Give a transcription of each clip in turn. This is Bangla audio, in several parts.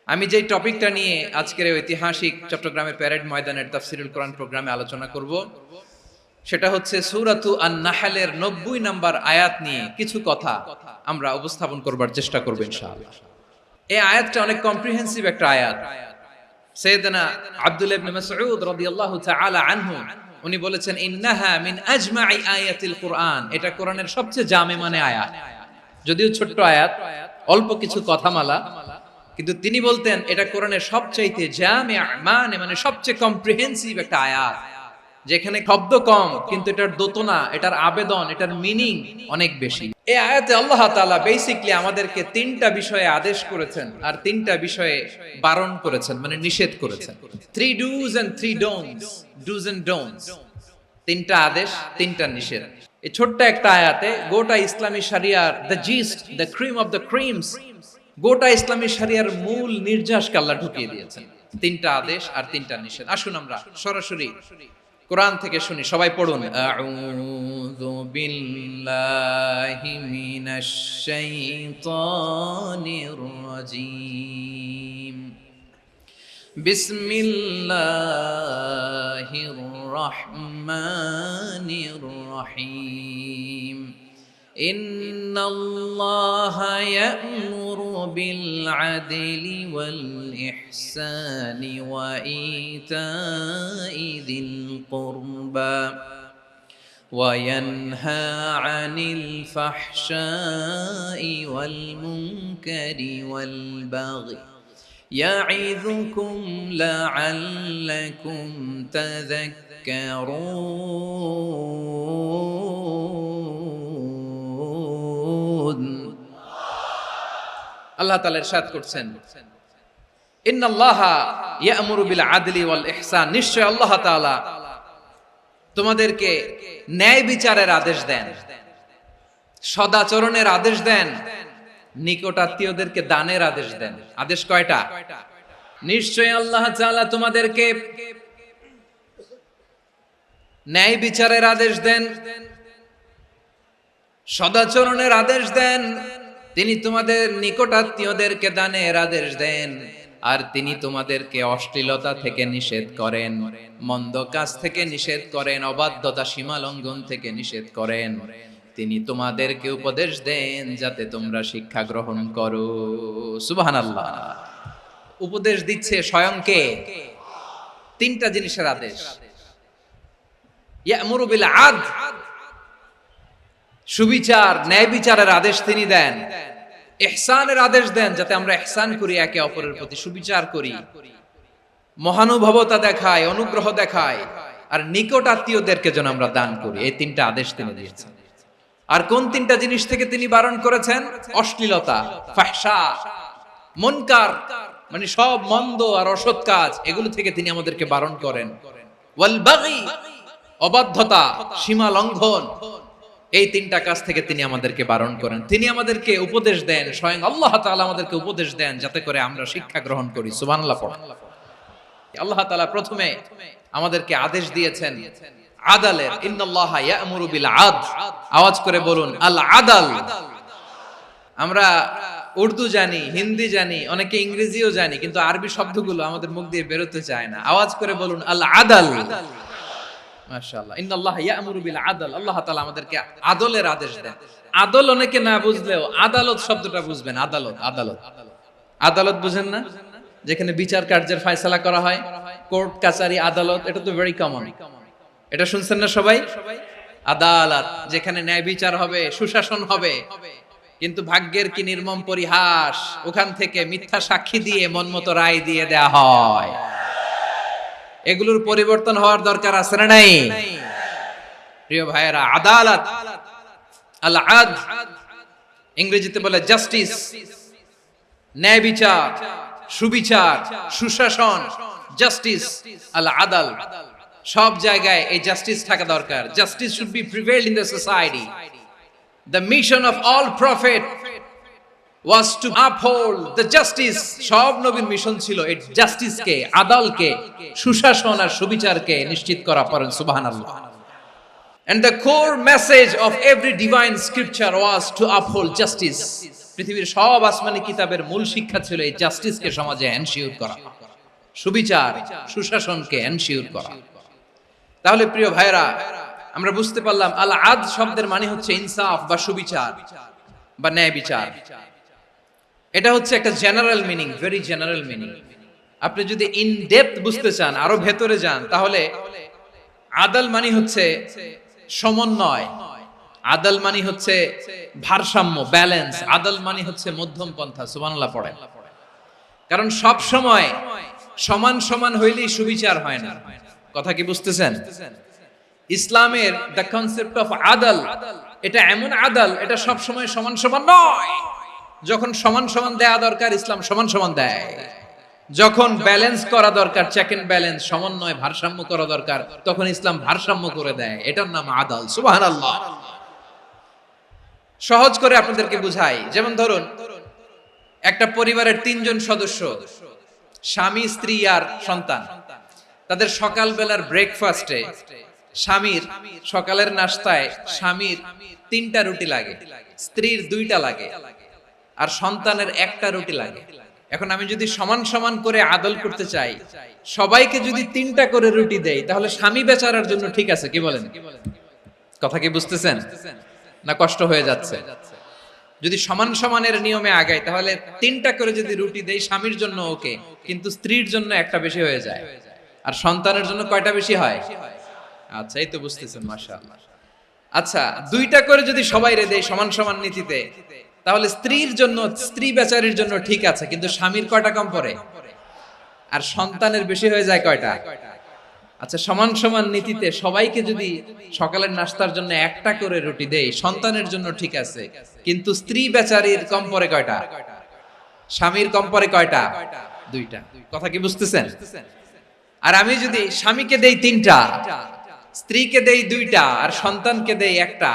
আমি যেই টপিকটা নিয়ে আজকের এই ঐতিহাসিক চট্টগ্রামের প্যারেড ময়দানের তাফসিরুল কোরআন প্রোগ্রামে আলোচনা করব সেটা হচ্ছে সূরাতু আন-নাহলের 90 নম্বর আয়াত নিয়ে কিছু কথা আমরা উপস্থাপন করবার চেষ্টা করব ইনশাআল্লাহ। এই আয়াতটা অনেক কম্প্রিহেন্সিভ একটা আয়াত। সাইয়েদনা আব্দুল্লাহ ইবনে মাসউদ রাদিয়াল্লাহু তাআলা আনহু উনি বলেছেন ইন্নাহা মিন আজমাই আয়াতিল কোরআন, এটা কোরআনের সবচেয়ে জামে মানে আয়াত। যদিও ছোট্ট আয়াত, অল্প কিছু কথামালা, কিন্তু তিনি বলতেন এটা কোরআনের সবচাইতে জামে মানে সবচেয়ে কম্প্রিহেন্সিভ একটা আয়াত, যেখানে শব্দ কম কিন্তু এটার দোতনা, এটার আবেদন, এটার মিনিং অনেক বেশি। এই আয়াতে আল্লাহ তাআলা বেসিক্যালি আমাদেরকে তিনটা বিষয়ে আদেশ করেছেন আর তিনটা বিষয়ে বারণ করেছেন, মানে নিষেধ করেছেন। 3 do's and 3 don'ts, do's and don'ts, তিনটা আদেশ, তিনটা নিষেধ। এই ছোট্ট একটা আয়াতে গোটা ইসলামী শরিয়ার the gist, the cream of the creams, গোটা ইসলামী শরিয়ার মূল নির্যাসকে আল্লাহ ঢুকিয়ে দিয়েছেন। তিনটা আদেশ আর তিনটা নিষেধ। আসুন আমরা সরাসরি কোরআন থেকে শুনি, সবাই পড়ুন। আউযু বিল্লাহি মিনাশ শাইতানির রাজীম। বিসমিল্লাহির রহমানির রহিম। ইন্নাল্লাহা ইয়া'মুরু বিল আদলি ওয়াল ইহসানি ওয়া ইতাই যিল কুরবা ওয়া ইয়ানহা আনিল ফাহশাই ওয়াল মুনকারি ওয়াল বাগই ইয়া'ইযুকুম লা'আল্লাকুম তাযাক্কারুন। আল্লাহ তাআলা ইরশাদ করছেন, ইন্নাল্লাহা ইয়া'মুরু বিল আদলি ওয়াল ইহসান, নিশ্চয় আল্লাহ তাআলা তোমাদেরকে ন্যায় বিচারের আদেশ দেন, সদাচরণের আদেশ দেন, নিকটাত্মীয়দেরকে দানের আদেশ দেন। আদেশ কয়টা? নিশ্চয় আল্লাহ তাআলা তোমাদেরকে ন্যায় বিচারের আদেশ দেন, সদাচরণের আদেশ দেন, তিনি তোমাদের নিকটাত্মীয়দেরকে দানের আদেশ দেন, আর তিনি তোমাদেরকে অশ্লীলতা থেকে নিষেধ করেন, মন্দ কাজ থেকে নিষেধ করেন, অবাধ্যতা সীমা লঙ্ঘন থেকে নিষেধ করেন। তিনি তোমাদেরকে উপদেশ দেন যাতে তোমরা শিক্ষা গ্রহণ করো। সুবহানাল্লাহ। উপদেশ দিচ্ছে স্বয়ং কে? তিনটা জিনিসের আদেশ। ইয়া'মুরু বিল আদল, সুবিচার, ন্যায় বিচারের আদেশ তিনি দেন। ইহসানের আদেশ দেন, যাতে আমরা ইহসান করি, একে অপরের প্রতি সুবিচার করি, মহানুভবতা দেখাই, অনুগ্রহ দেখাই, আর নিকট আত্মীয়দেরকে যেন আমরা দান করি। এই তিনটা আদেশ তিনি দিয়েছেন। আর কোন তিনটা জিনিস থেকে তিনি বারণ করেছেন? অশ্লীলতা, ফাহশা, মুনকার, মানে সব মন্দ আর অসৎ কাজ, এগুলো থেকে তিনি আমাদেরকে বারণ করেন। ওয়াল বাগি, অবাধ্যতা, সীমা লঙ্ঘন, এই তিনটা কাজ থেকে তিনি আমাদেরকে বারণ করেন। তিনি আমাদেরকে উপদেশ দেন, স্বয়ং আল্লাহ তাআলা আমাদেরকে উপদেশ দেন যাতে করে আমরা শিক্ষা গ্রহণ করি। সুবহানাল্লাহ পড়েন। আল্লাহ তাআলা প্রথমে আমাদেরকে আদেশ দিয়েছেন আদালের। ইন্নাল্লাহা ইয়া'মুরু বিল আদল, আওয়াজ করে বলুন আল আদল। আমরা উর্দু জানি, হিন্দি জানি, অনেকে ইংরেজিও জানি, কিন্তু আরবি শব্দগুলো আমাদের মুখ দিয়ে বেরোতে চায় না। আওয়াজ করে বলুন আল আদল। মাশাআল্লাহ। ইন্নাল্লাহা ইয়া'মুরু বিল আদল, আল্লাহ তাআলা আমাদেরকে আদলের আদেশ দেন। আদল অনেকে না বুঝলেও আদালত শব্দটা বুঝবেন। আদালত, আদালত, আদালত বুঝেন না? যেখানে বিচার কার্যের ফয়সালা করা হয়, কোর্ট কাচারি, আদালত, এটা তো ভেরি কমন। এটা শুনছেন না সবাই? আদালত, যেখানে ন্যায় বিচার হবে, সুশাসন হবে। কিন্তু ভাগ্যের কি নির্মম পরিহাস, ওখান থেকে মিথ্যা সাক্ষী দিয়ে মনমতো রায় দিয়ে দেয়া হয়। এগুলোর পরিবর্তন হওয়ার দরকার আছে না নাই? প্রিয় ভাইয়েরা, আদালত, আল আদল, ইংরেজিতে বলে জাস্টিস, ন্যায় বিচার, সুবিচার, সুশাসন, জাস্টিস, আল আদল, সব জায়গায় এই জাস্টিস থাকা দরকার। Justice should be prevailed in the society. The mission of all prophet was to uphold the justice. সব নবীর মিশন ছিল এই জাস্টিসকে, আদালকে, সুশাসন আর সুবিচারকে নিশ্চিত করা। পড়েন সুবহানাল্লাহ। And the core message of every divine scripture was to uphold justice. পৃথিবীর সব আসমানি কিতাবের মূল শিক্ষা ছিল এই জাস্টিসকে সমাজে এনশিওর করা, সুবিচার সুশাসনকে এনশিওর করা। তাহলে প্রিয় ভাইরা, আমরা বুঝতে পারলাম আল আদ শব্দের মানে হচ্ছে ইনসাফ বা সুবিচার বা ন্যায় বিচার। এটা হচ্ছে একটা general meaning, very general meaning. আপনি যদি ইন ডেপথ বুঝতে চান, আরো ভেতরে যান, তাহলে আদাল মানে হচ্ছে সমন্বয়, আদাল মানে হচ্ছে ভারসাম্য, ব্যালেন্স। আদাল মানে হচ্ছে মধ্যম পন্থা। সুবহানাল্লাহ পড়েন। কারণ সব সময় সমান সমান হইলেই সুবিচার হয় না। কথা কি বুঝতেছেন? ইসলামের দ্য কনসেপ্ট অফ আদাল, এটা এমন আদাল, এটা সব সময় সমান সমান নয়। যখন সমান সমান দেয়া দরকার, ইসলাম সমান সমান দেয়। যখন ব্যালেন্স করা দরকার, চেক এন্ড ব্যালেন্স, সমন্বয়, ভারসাম্য করা দরকার, তখন ইসলাম ভারসাম্য করে দেয়। এটার নাম আদাল। সুবহানাল্লাহ। সহজ করে আপনাদেরকে বুঝাই, যেমন ধরুন একটা পরিবারের 3 জন সদস্য, স্বামী, স্ত্রী আর সন্তান। তাদের সকালবেলার ব্রেকফাস্টে স্বামীর সকালের নাস্তায় স্বামীর 3টা রুটি লাগে, স্ত্রীর 2টা লাগে, আর সন্তানের 1টা রুটি লাগে। এখন আমি যদি সমান সমান করে আদল করতে চাই, সবাইকে যদি 3টা করে রুটি দেই, তাহলে স্বামী বেচারার জন্য ঠিক আছে? কি বলেন? কথা কি বুঝতেছেন না কষ্ট হয়ে যাচ্ছে? যদি সমান সমানের নিয়মে আগাই, তাহলে 3টা করে যদি রুটি দেই স্বামীর জন্য ওকে, কিন্তু স্ত্রীর জন্য 1টা বেশি হয়ে যায়। আর সন্তানের জন্য কয়টা বেশি হয়? আচ্ছা, এই তো বুঝতেছেন, মাশাআল্লাহ। আচ্ছা, 2টা করে যদি সবাই রে দেই সমান সমান নীতিতে, তাহলে স্ত্রীর জন্য, স্ত্রী বেচারির জন্য ঠিক আছে, কিন্তু স্বামীর কয়টা কম পড়ে? আর সন্তানের বেশি হয়ে যায় কয়টা? আচ্ছা, সমান সমান নীতিতে সবাইকে যদি সকালের নাস্তার জন্য 1টা করে রুটি দেই, সন্তানের জন্য ঠিক আছে, কিন্তু স্ত্রী বেচারির কম পড়ে কয়টা? স্বামীর কম পড়ে কয়টা? 2টা। কথা কি বুঝতেছেন? আর আমি যদি স্বামীকে দেই 3টা, স্ত্রীকে দেই 2টা, আর সন্তানকে দেই 1টা,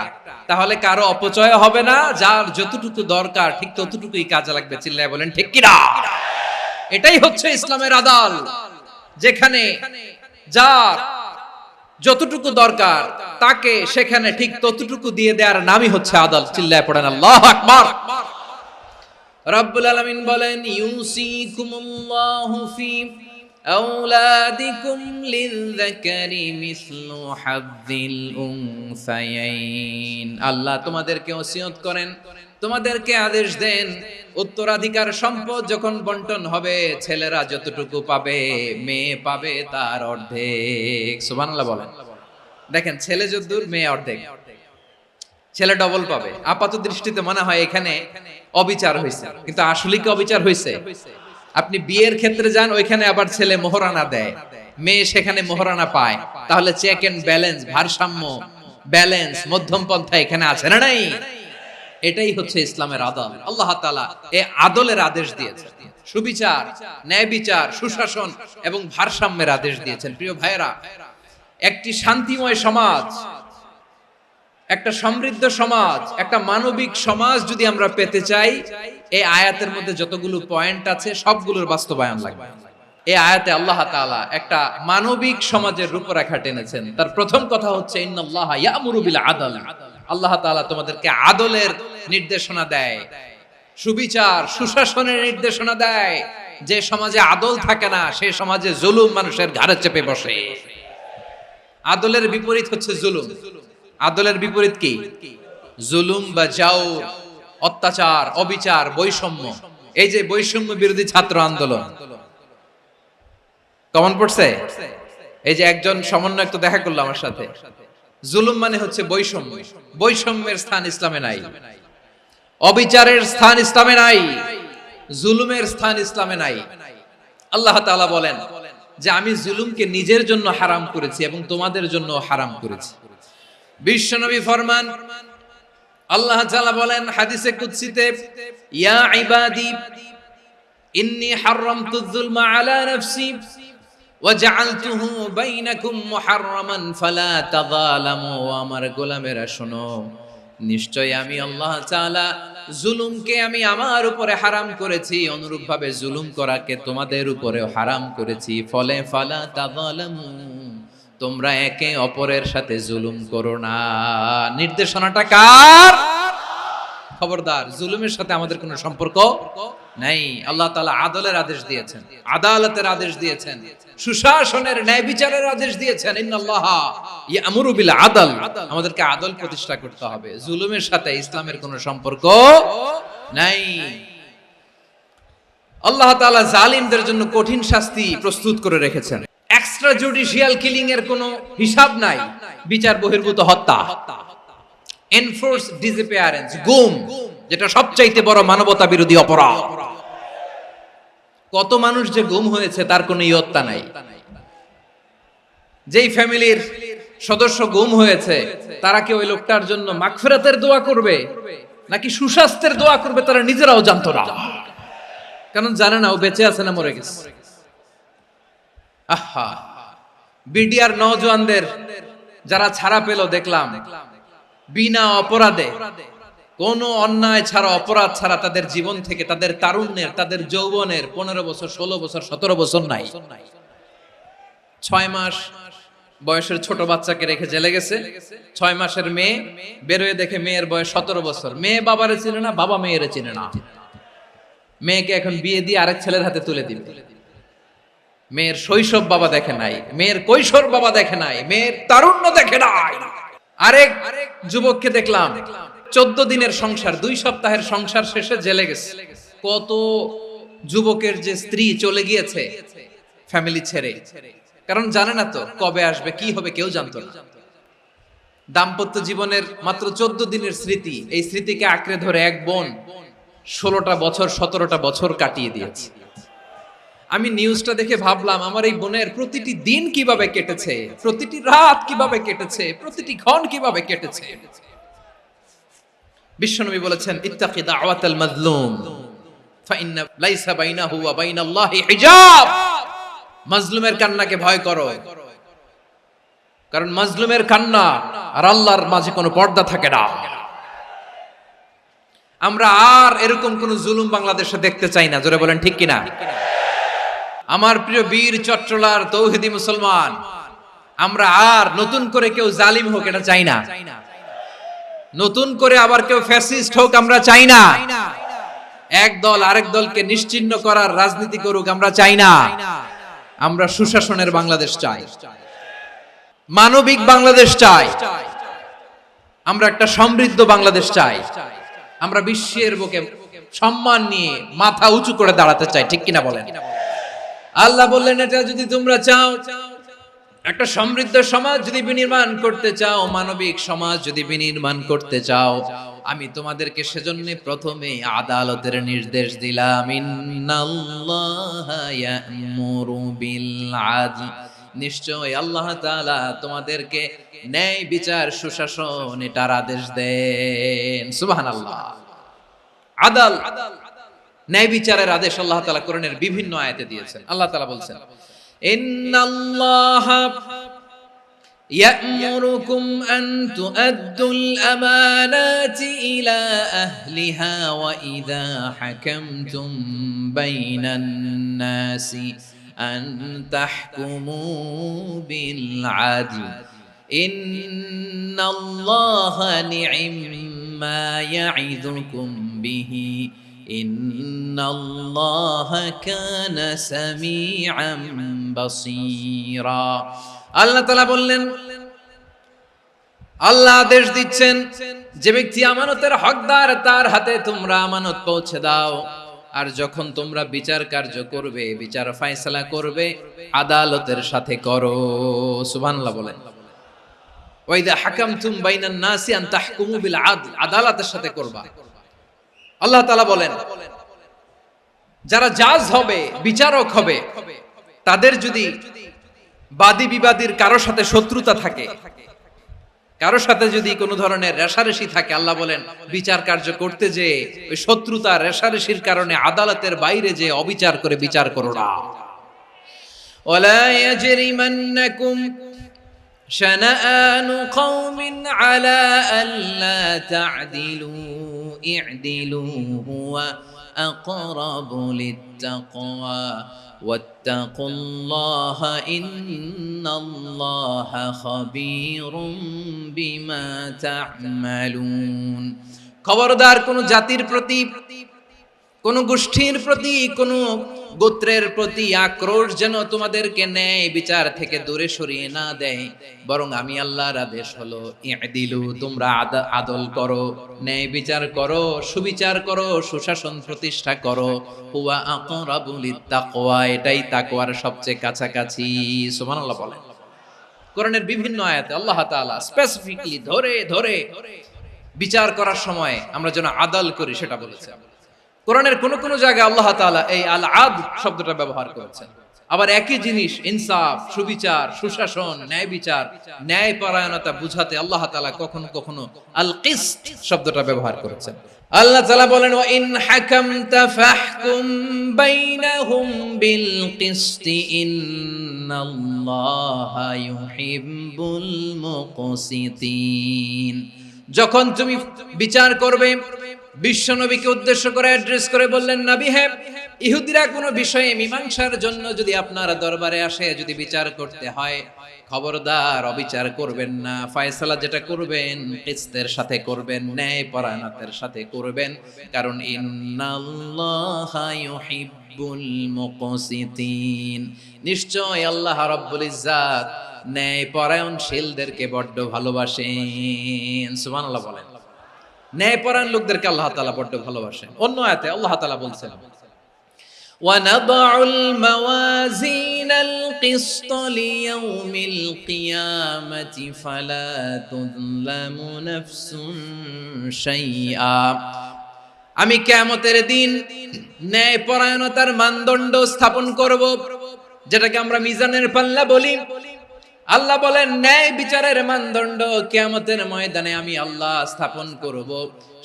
তাহলে কারো অপচয় হবে না। যার যতটুকু দরকার ঠিক ততটুকুই কাজে লাগবে। চিল্লায় বলেন ঠিক কি না? এটাই হচ্ছে ইসলামের আদাল, যেখানে যার যতটুকু দরকার তাকে সেখানে ঠিক ততটুকু দিয়ে দেওয়ার নামই হচ্ছে আদাল। চিল্লায় পড়েন আল্লাহু আকবার। রব্বুল আলামিন বলেন, ইউসিকুমুল্লাহু ফি আওলাদিকুম লিযযাকারি মিসলু হাযযিল উনসায়াইন। আল্লাহ তোমাদেরকে ওসিয়ত করেন, তোমাদেরকে আদেশ দেন, উত্তরাধিকার সম্পদ যখন বন্টন হবে, ছেলেরা যতটুকু পাবে, মেয়ে পাবে তার অর্ধেক। সুবহানাল্লাহ বলেন। দেখেন, ছেলে যতদূর, মেয়ে অর্ধেক, ছেলে ডবল পাবে। আপাত দৃষ্টিতে মনে হয় এখানে অবিচার হয়েছে, কিন্তু আসলে কি অবিচার হয়েছে? আপনি বিয়ের ক্ষেত্রে যান, ওইখানে আবার ছেলে মোহরানা দেয়, মেয়ে সেখানে মোহরানা পায়। তাহলে চেক এন্ড ব্যালেন্স, ভারসাম্য, ব্যালেন্স, মধ্যম পন্থা এখানে আছে না নাই? এটাই হচ্ছে ইসলামের আদল। আল্লাহ তাআলা এই আদলের আদেশ দিয়েছেন, সুবিচার, ন্যায় বিচার, সুশাসন এবং ভারসাম্যের আদেশ দিয়েছেন। প্রিয় ভাইয়েরা, একটি শান্তিময় সমাজ, একটা সমৃদ্ধ সমাজ, একটা মানবিক সমাজ যদি আমরা পেতে চাই, এই আয়াতের মধ্যে যতগুলো পয়েন্ট আছে সবগুলোর বাস্তবায়ন লাগবে। এই আয়াতে আল্লাহ তাআলা একটা মানবিক সমাজের রূপরেখা টেনেছেন। তার প্রথম কথা হচ্ছে, ইন্নাল্লাহা ইয়ামুরু বিল আদল। আল্লাহ তাআলা তোমাদেরকে আদলের নির্দেশনা দেয়, সুবিচার, সুশাসনের নির্দেশনা দেয়। যে সমাজে আদল থাকে না, সেই সমাজে জুলুম মানুষের ঘাড়ে চেপে বসে। আদলের বিপরীত হচ্ছে জুলুম। আদলের বিপরীত কি? জুলুম বা জাওর, অত্যাচার, অবিচার, বৈষম্য। এই যে বৈষম্য বিরোধী ছাত্র আন্দোলন কমন পড়ছে? এই যে একজন সমন্বয়ক তো দেখা করলো আমার সাথে। জুলুম মানে হচ্ছে বৈষম্য। বৈষম্যের স্থান ইসলামে নাই, অবিচারের স্থান ইসলামে নাই, জুলুমের স্থান ইসলামে নাই। আল্লাহ তাআলা বলেন যে আমি জুলুমকে নিজের জন্য হারাম করেছি এবং তোমাদের জন্য হারাম করেছি। বিশ্বনবী ফরমান, আল্লাহ তাআলা বলেন হাদিসে কুদসিতে, ইয়া ইবাদি ইন্নী হারামতু যুলমা আলা নাফসি ওয়া জাআলতুহু বাইনাকুম মুহাররামান ফালা তাযালামু। আমার গোলামেরা শোনো, নিশ্চয় আমি আল্লাহ তাআলা জুলুমকে আমি আমার উপরে হারাম করেছি, অনুরূপভাবে জুলুম করাকে তোমাদের উপরেও হারাম করেছি। ফলে ফালা তাযালামু, তোমরা একে অপরের সাথে জুলুম করো না। নির্দেশনাটা কার? খবরদার, জুলুমের সাথে আমাদের কোনো সম্পর্ক নাই। আল্লাহ তাআলা আদলের আদেশ দিয়েছেন, আদালতের আদেশ দিয়েছেন, সুশাসনের, ন্যায় বিচারের আদেশ দিয়েছেন। ইন্নাল্লাহা ইয়ামুরু বিল আদল, আমাদেরকে আদল প্রতিষ্ঠা করতে হবে। জুলুমের সাথে ইসলামের কোনো সম্পর্ক নাই। আল্লাহ তাআলা জালিমদের জন্য কঠিন শাস্তি প্রস্তুত করে রেখেছেন। এক্সট্রা জুডিশিয়াল কিলিং এর কোনো হিসাব নাই। বিচার বহির্ভূত হত্যা, এনফোর্স ডিসঅ্যাপিয়ারেন্স, গুম, যেটা সবচাইতে বড় মানবতা বিরোধী অপরাধ। কত মানুষ যে গুম হয়েছে তার কোনো ইয়ত্তা নাই। যেই ফ্যামিলির সদস্য গুম হয়েছে তারা কি ওই লোকটার জন্য মাগফিরাতের দোয়া করবে নাকি সুস্বাস্থ্যের দোয়া করবে তারা নিজেরাও জানতো না, কারণ জানে না ও বেঁচে আছে না মরে গেছে। আহা, বিডিআর নওজওয়ানদের যারা ছাড়া পেল দেখলাম, বিনা অপরাধে, কোন অন্যায় ছাড়া, অপরাধ ছাড়া তাদের জীবন থেকে, তাদের তারুণ্যের, তাদের যৌবনের 15 বছর, 16 বছর, 17 বছর নাই, 6 মাস বয়সের ছোট বাচ্চাকে রেখে জেলে গেছে। 6 মাসের মেয়ে বেরোয় দেখে মেয়ের বয়স 17 বছর। মেয়ে বাবারে চিনে না, বাবা মেয়েরে চিনে না। মেয়েকে এখন বিয়ে দিয়ে আরেক ছেলের হাতে তুলে দিবে। মেয়ের শৈশব বাবা দেখে নাই, মেয়ের কৈশোর বাবা দেখে নাই, মেয়ের তারুণ্য দেখে নাই। আরেক যুবককে দেখলাম 14 দিনের সংসার, 2 সপ্তাহের সংসার শেষে জেলে গেছে। কত যুবকের যে স্ত্রী চলে গিয়েছে ফ্যামিলি ছেড়ে, কারণ জানে না তো কবে আসবে, কি হবে, কেউ জানতো না। দাম্পত্য জীবনের মাত্র 14 দিনের স্মৃতি, এই স্মৃতিকে আঁকড়ে ধরে এক বোন 16টা বছর, 17টা বছর কাটিয়ে দিয়েছে। আমি নিউজটা দেখে ভাবলাম, আমার এই বোনের প্রতিটি দিন কিভাবে কেটেছে, প্রতিটি রাত কিভাবে কেটেছে, প্রতিটি ক্ষণ কিভাবে কেটেছে। বিশ্বনবী বলেছেন, ইত্তাকি দাওয়াতাল মাজলুম ফাইন্না লাইসা বাইনাহু ওয়া বাইনাল্লাহি হিজাব। মাজলুমের কান্নাকে ভয় করো, কারণ মাজলুমের কান্না আর আল্লাহর মাঝে কোনো পর্দা থাকে না। আমরা আর এরকম কোন জুলুম বাংলাদেশে দেখতে চাই না। জোরে বলেন ঠিক কিনা? আমার প্রিয় বীর চট্টলার তৌহিদি মুসলমান, আমরা আর নতুন করে কেউ জালিম হোক এটা চাই না। নতুন করে আবার কেউ ফ্যাসিস্ট হোক আমরা চাই না। এক দল আরেক দলকে নিশ্চিহ্ন করার রাজনীতি করুক আমরা চাই না। আমরা সুশাসনের বাংলাদেশ চাই, মানবিক বাংলাদেশ চাই, আমরা একটা সমৃদ্ধ বাংলাদেশ চাই। আমরা বিশ্বের বুকে সম্মান নিয়ে মাথা উঁচু করে দাঁড়াতে চাই, ঠিক কিনা বলেন? আল্লাহ বললেন, এটা যদি তোমরা চাও, একটা সমৃদ্ধ সমাজ যদি বিনির্মাণ করতে চাও, মানবিক সমাজ যদি বিনির্মাণ করতে চাও, আমি তোমাদেরকে সেজন্য প্রথমে আদালতের নির্দেশ দিলাম। ইন্নাল্লাহা ইয়া'মুরু বিল আদল, নিশ্চয় আল্লাহ তাআলা তোমাদেরকে ন্যায় বিচার, সুশাসন এটার আদেশ দেন। সুবহানাল্লাহ। আদাল, ন্যায় বিচারের আদেশ আল্লাহ তাআলা কোরআনের বিভিন্ন আয়াতে দিয়েছেন। আল্লাহ তাআলা বলছেন, ইন্নাল্লাহা ইয়া'মুরুকুম আন তুআদ্দুল আমানাতি ইলা আহলিহা ওয়া ইযা হাকামতুম বাইনান নাসি আন তাহকুমু বিল আদল ইন্নাল্লাহা নি'ম্মা ইয়া'iযুকুম বিহি ইন্নাল্লাহা কানা সামিআম বাসীরা। আল্লাহ তাআলা বললেন, আল্লাহ আদেশ দিচ্ছেন, যে ব্যক্তি আমানতের হকদার তার হাতে তোমরা আমানত পৌঁছে দাও। আর যখন তোমরা বিচার কার্য করবে, বিচার ফয়সালা করবে, আদালতের সাথে করো। সুবহানাল্লাহ বলেন। ওয়া ইযা হাকামতুম বাইনান নাসি আন তাহকুমু বিল আদল, আদালতের সাথে করবা। আল্লাহ তাআলা বলেন, যারা জাজ হবে, বিচারক হবে, তাদের যদি বাদী বিবাদীর কারোর সাথে শত্রুতা থাকে, কারোর সাথে যদি কোনো ধরনের রেষারেষি থাকে, আল্লাহ বলেন বিচার কার্য করতে যে ওই শত্রুতা রেষারেষির কারণে আদালতের বাইরে যে অবিচার করে বিচার করো না। ওয়ালা ইয়াজরিমান্নাকুম শানাআনু কওমিন আলা আল্লা তা'দিলু ই'দিলু হুয়া আকরাবু লিত্তাকওয়া ওয়াত্তাকুল্লাহা ইন্নাল্লাহা খাবীরুম বিমা তা'মালুন। খবরদার কোন জাতির প্রতি, কোন গোষ্ঠীর প্রতি, কোন গোত্রের প্রতি আক্রোশ যেন তোমাদেরকে ন্যায় বিচার থেকে দূরে সরিয়ে না দেয়, বরং আমি আল্লাহর আদেশ হলো ইদিলু, তোমরা আদল করো, ন্যায় বিচার করো, সুবিচার করো, সুশাসন প্রতিষ্ঠা করো। হুয়া আকরাবু লিত্তাকওয়া, এটাই তাকওয়ার সবচেয়ে কাছাকাছি। সুবহানাল্লাহ বলেন। কোরআনের বিভিন্ন আয়াতে আল্লাহ তাআলা স্পেসিফিকলি ধরে ধরে বিচার করার সময় আমরা যেন আদল করি সেটা বলেছেন। কোরআনের কোন কোন জায়গায় আল্লাহ তাআলা এই আল আদল শব্দটা ব্যবহার করেছেন। আবার একই জিনিস ইনসাফ, সুবিচার, সুশাসন, ন্যায় বিচার, ন্যায় পরায়ণতা বুঝাতে আল্লাহ তাআলা কখনো কখনো আল কিসত শব্দটা ব্যবহার করেছেন। আল্লাহ তাআলা বলেন ওয়া ইন হাকামতা ফাহকুম বাইনাহুম বিল কিসতি ইন্নাল্লাহা ইউহিব্বুল মুকসিতিন। যখন তুমি বিচার করবে, বিশ্বনবীকে উদ্দেশ্য করে অ্যাড্রেস করে বললেন, নবী হ্যাঁ, ইহুদিরা কোনো বিষয়ে মীমাংসার জন্য যদি আপনার দরবারে আসে, যদি বিচার করতে হয়, খবরদার অবিচার করবেন না। ফয়সালা যেটা করবেন কিসতের সাথে করবেন, ন্যায় পরায়ণতার সাথে করবেন, কারণ ইন্নাল্লাহা ইউহিব্বুল মুকসিতিন, নিশ্চয় আল্লাহ রাব্বুল ইজ্জাত ন্যায় পরায়ণশীলদেরকে বড্ড ভালোবাসেন। সুবহানাল্লাহ বলেন। ন্যায়পরায়ণ লোকদেরকে আল্লাহ তাআলা বড্ড ভালোবাসেন। অন্য আয়াতে আল্লাহ তাআলা বলছেন ওয়ানাদউল মাওয়াজিনাল কিসত লিয়াউমিল কিয়ামাতি ফালা তুযলামু নাফসুন শাইআ, আমি কিয়ামতের দিন ন্যায়পরায়ণতার মানদণ্ড স্থাপন করব, যেটাকে আমরা মিজানের পাল্লা বলি। আল্লাহ বলেন ন্যায় বিচারের মানদণ্ড কিয়ামতের ময়দানে আমি আল্লাহ স্থাপন করব।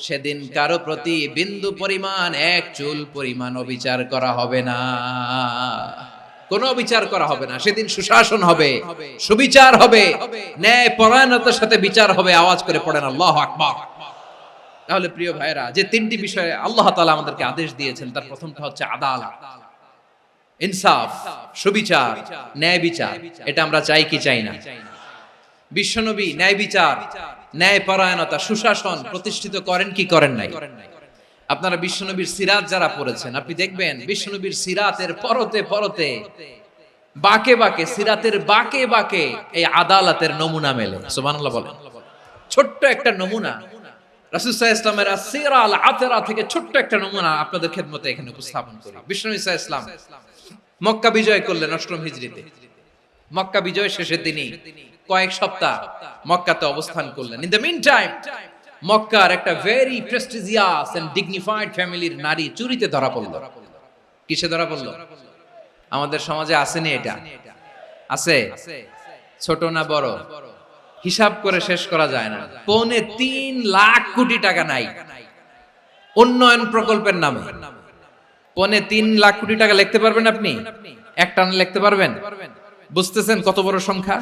সেদিন কারো প্রতি বিন্দু পরিমাণ, এক চুল পরিমাণ অবিচার করা হবে না, কোনো অবিচার করা হবে না। সেদিন সুশাসন হবে, সুবিচার হবে, ন্যায় পরায়ণতার সাথে বিচার হবে। আওয়াজ করে পড়েন আল্লাহু আকবার। তাহলে প্রিয় ভাইরা, যে তিনটি বিষয়ে আল্লাহ তাআলা আমাদেরকে আদেশ দিয়েছেন, তার প্রথমটা হচ্ছে আদালত, ইনসাফ, সুবিচার, ন্যায় বিচার। এটা আমরা চাই কি চাই না? বিশ্বনবী ন্যায় বিচার, ন্যায় পরায়ণতা, সুশাসন প্রতিষ্ঠিত করেন কি করেন নাই? আপনারা বিশ্বনবীর সিরাত যারা পড়েছেন, আপনি দেখবেন বিশ্বনবীর সিরাতের পরতে পরতে, বাকে বাকে, সিরাতের বাকে বাকে এই আদালতের নমুনা মেলে। সুবহানাল্লাহ বলেন। ছোট্ট একটা নমুনা রাসূল সাল্লাল্লাহু আলাইহি ওয়াসাল্লামের আসিরা আল আতরা থেকে ছোট্ট একটা নমুনা আপনাদের খেদমতে এখানে উপস্থাপন করি। বিশ্বনবী সাল্লাল্লাহু আলাইহি ওয়াসাল্লাম মক্কা বিজয় করলেন ৮ম হিজরিতে। মক্কা বিজয় শেষের দিনই কয়েক সপ্তাহ মক্কাতে অবস্থান করলেন। ইন দ্য মিন টাইম মক্কার একটা ভেরি প্রেস্টিজিয়াস এন্ড ডিগনিফাইড ফ্যামিলির নারী চুরিতে ধরা পড়ল। কিসে ধরা পড়ল? আমাদের সমাজে আসেনি এটা? আছে? ছোট না বড়? হিসাব করে শেষ করা যায় না। ৩.৫ লাখ কোটি টাকা নাই উন্নয়ন প্রকল্পের নামে। ৩.৫ লাখ কোটি টাকা লিখতে পারবেন আপনি? একটানা লিখতে পারবেন? বুঝতেছেন কত বড় সংখ্যা?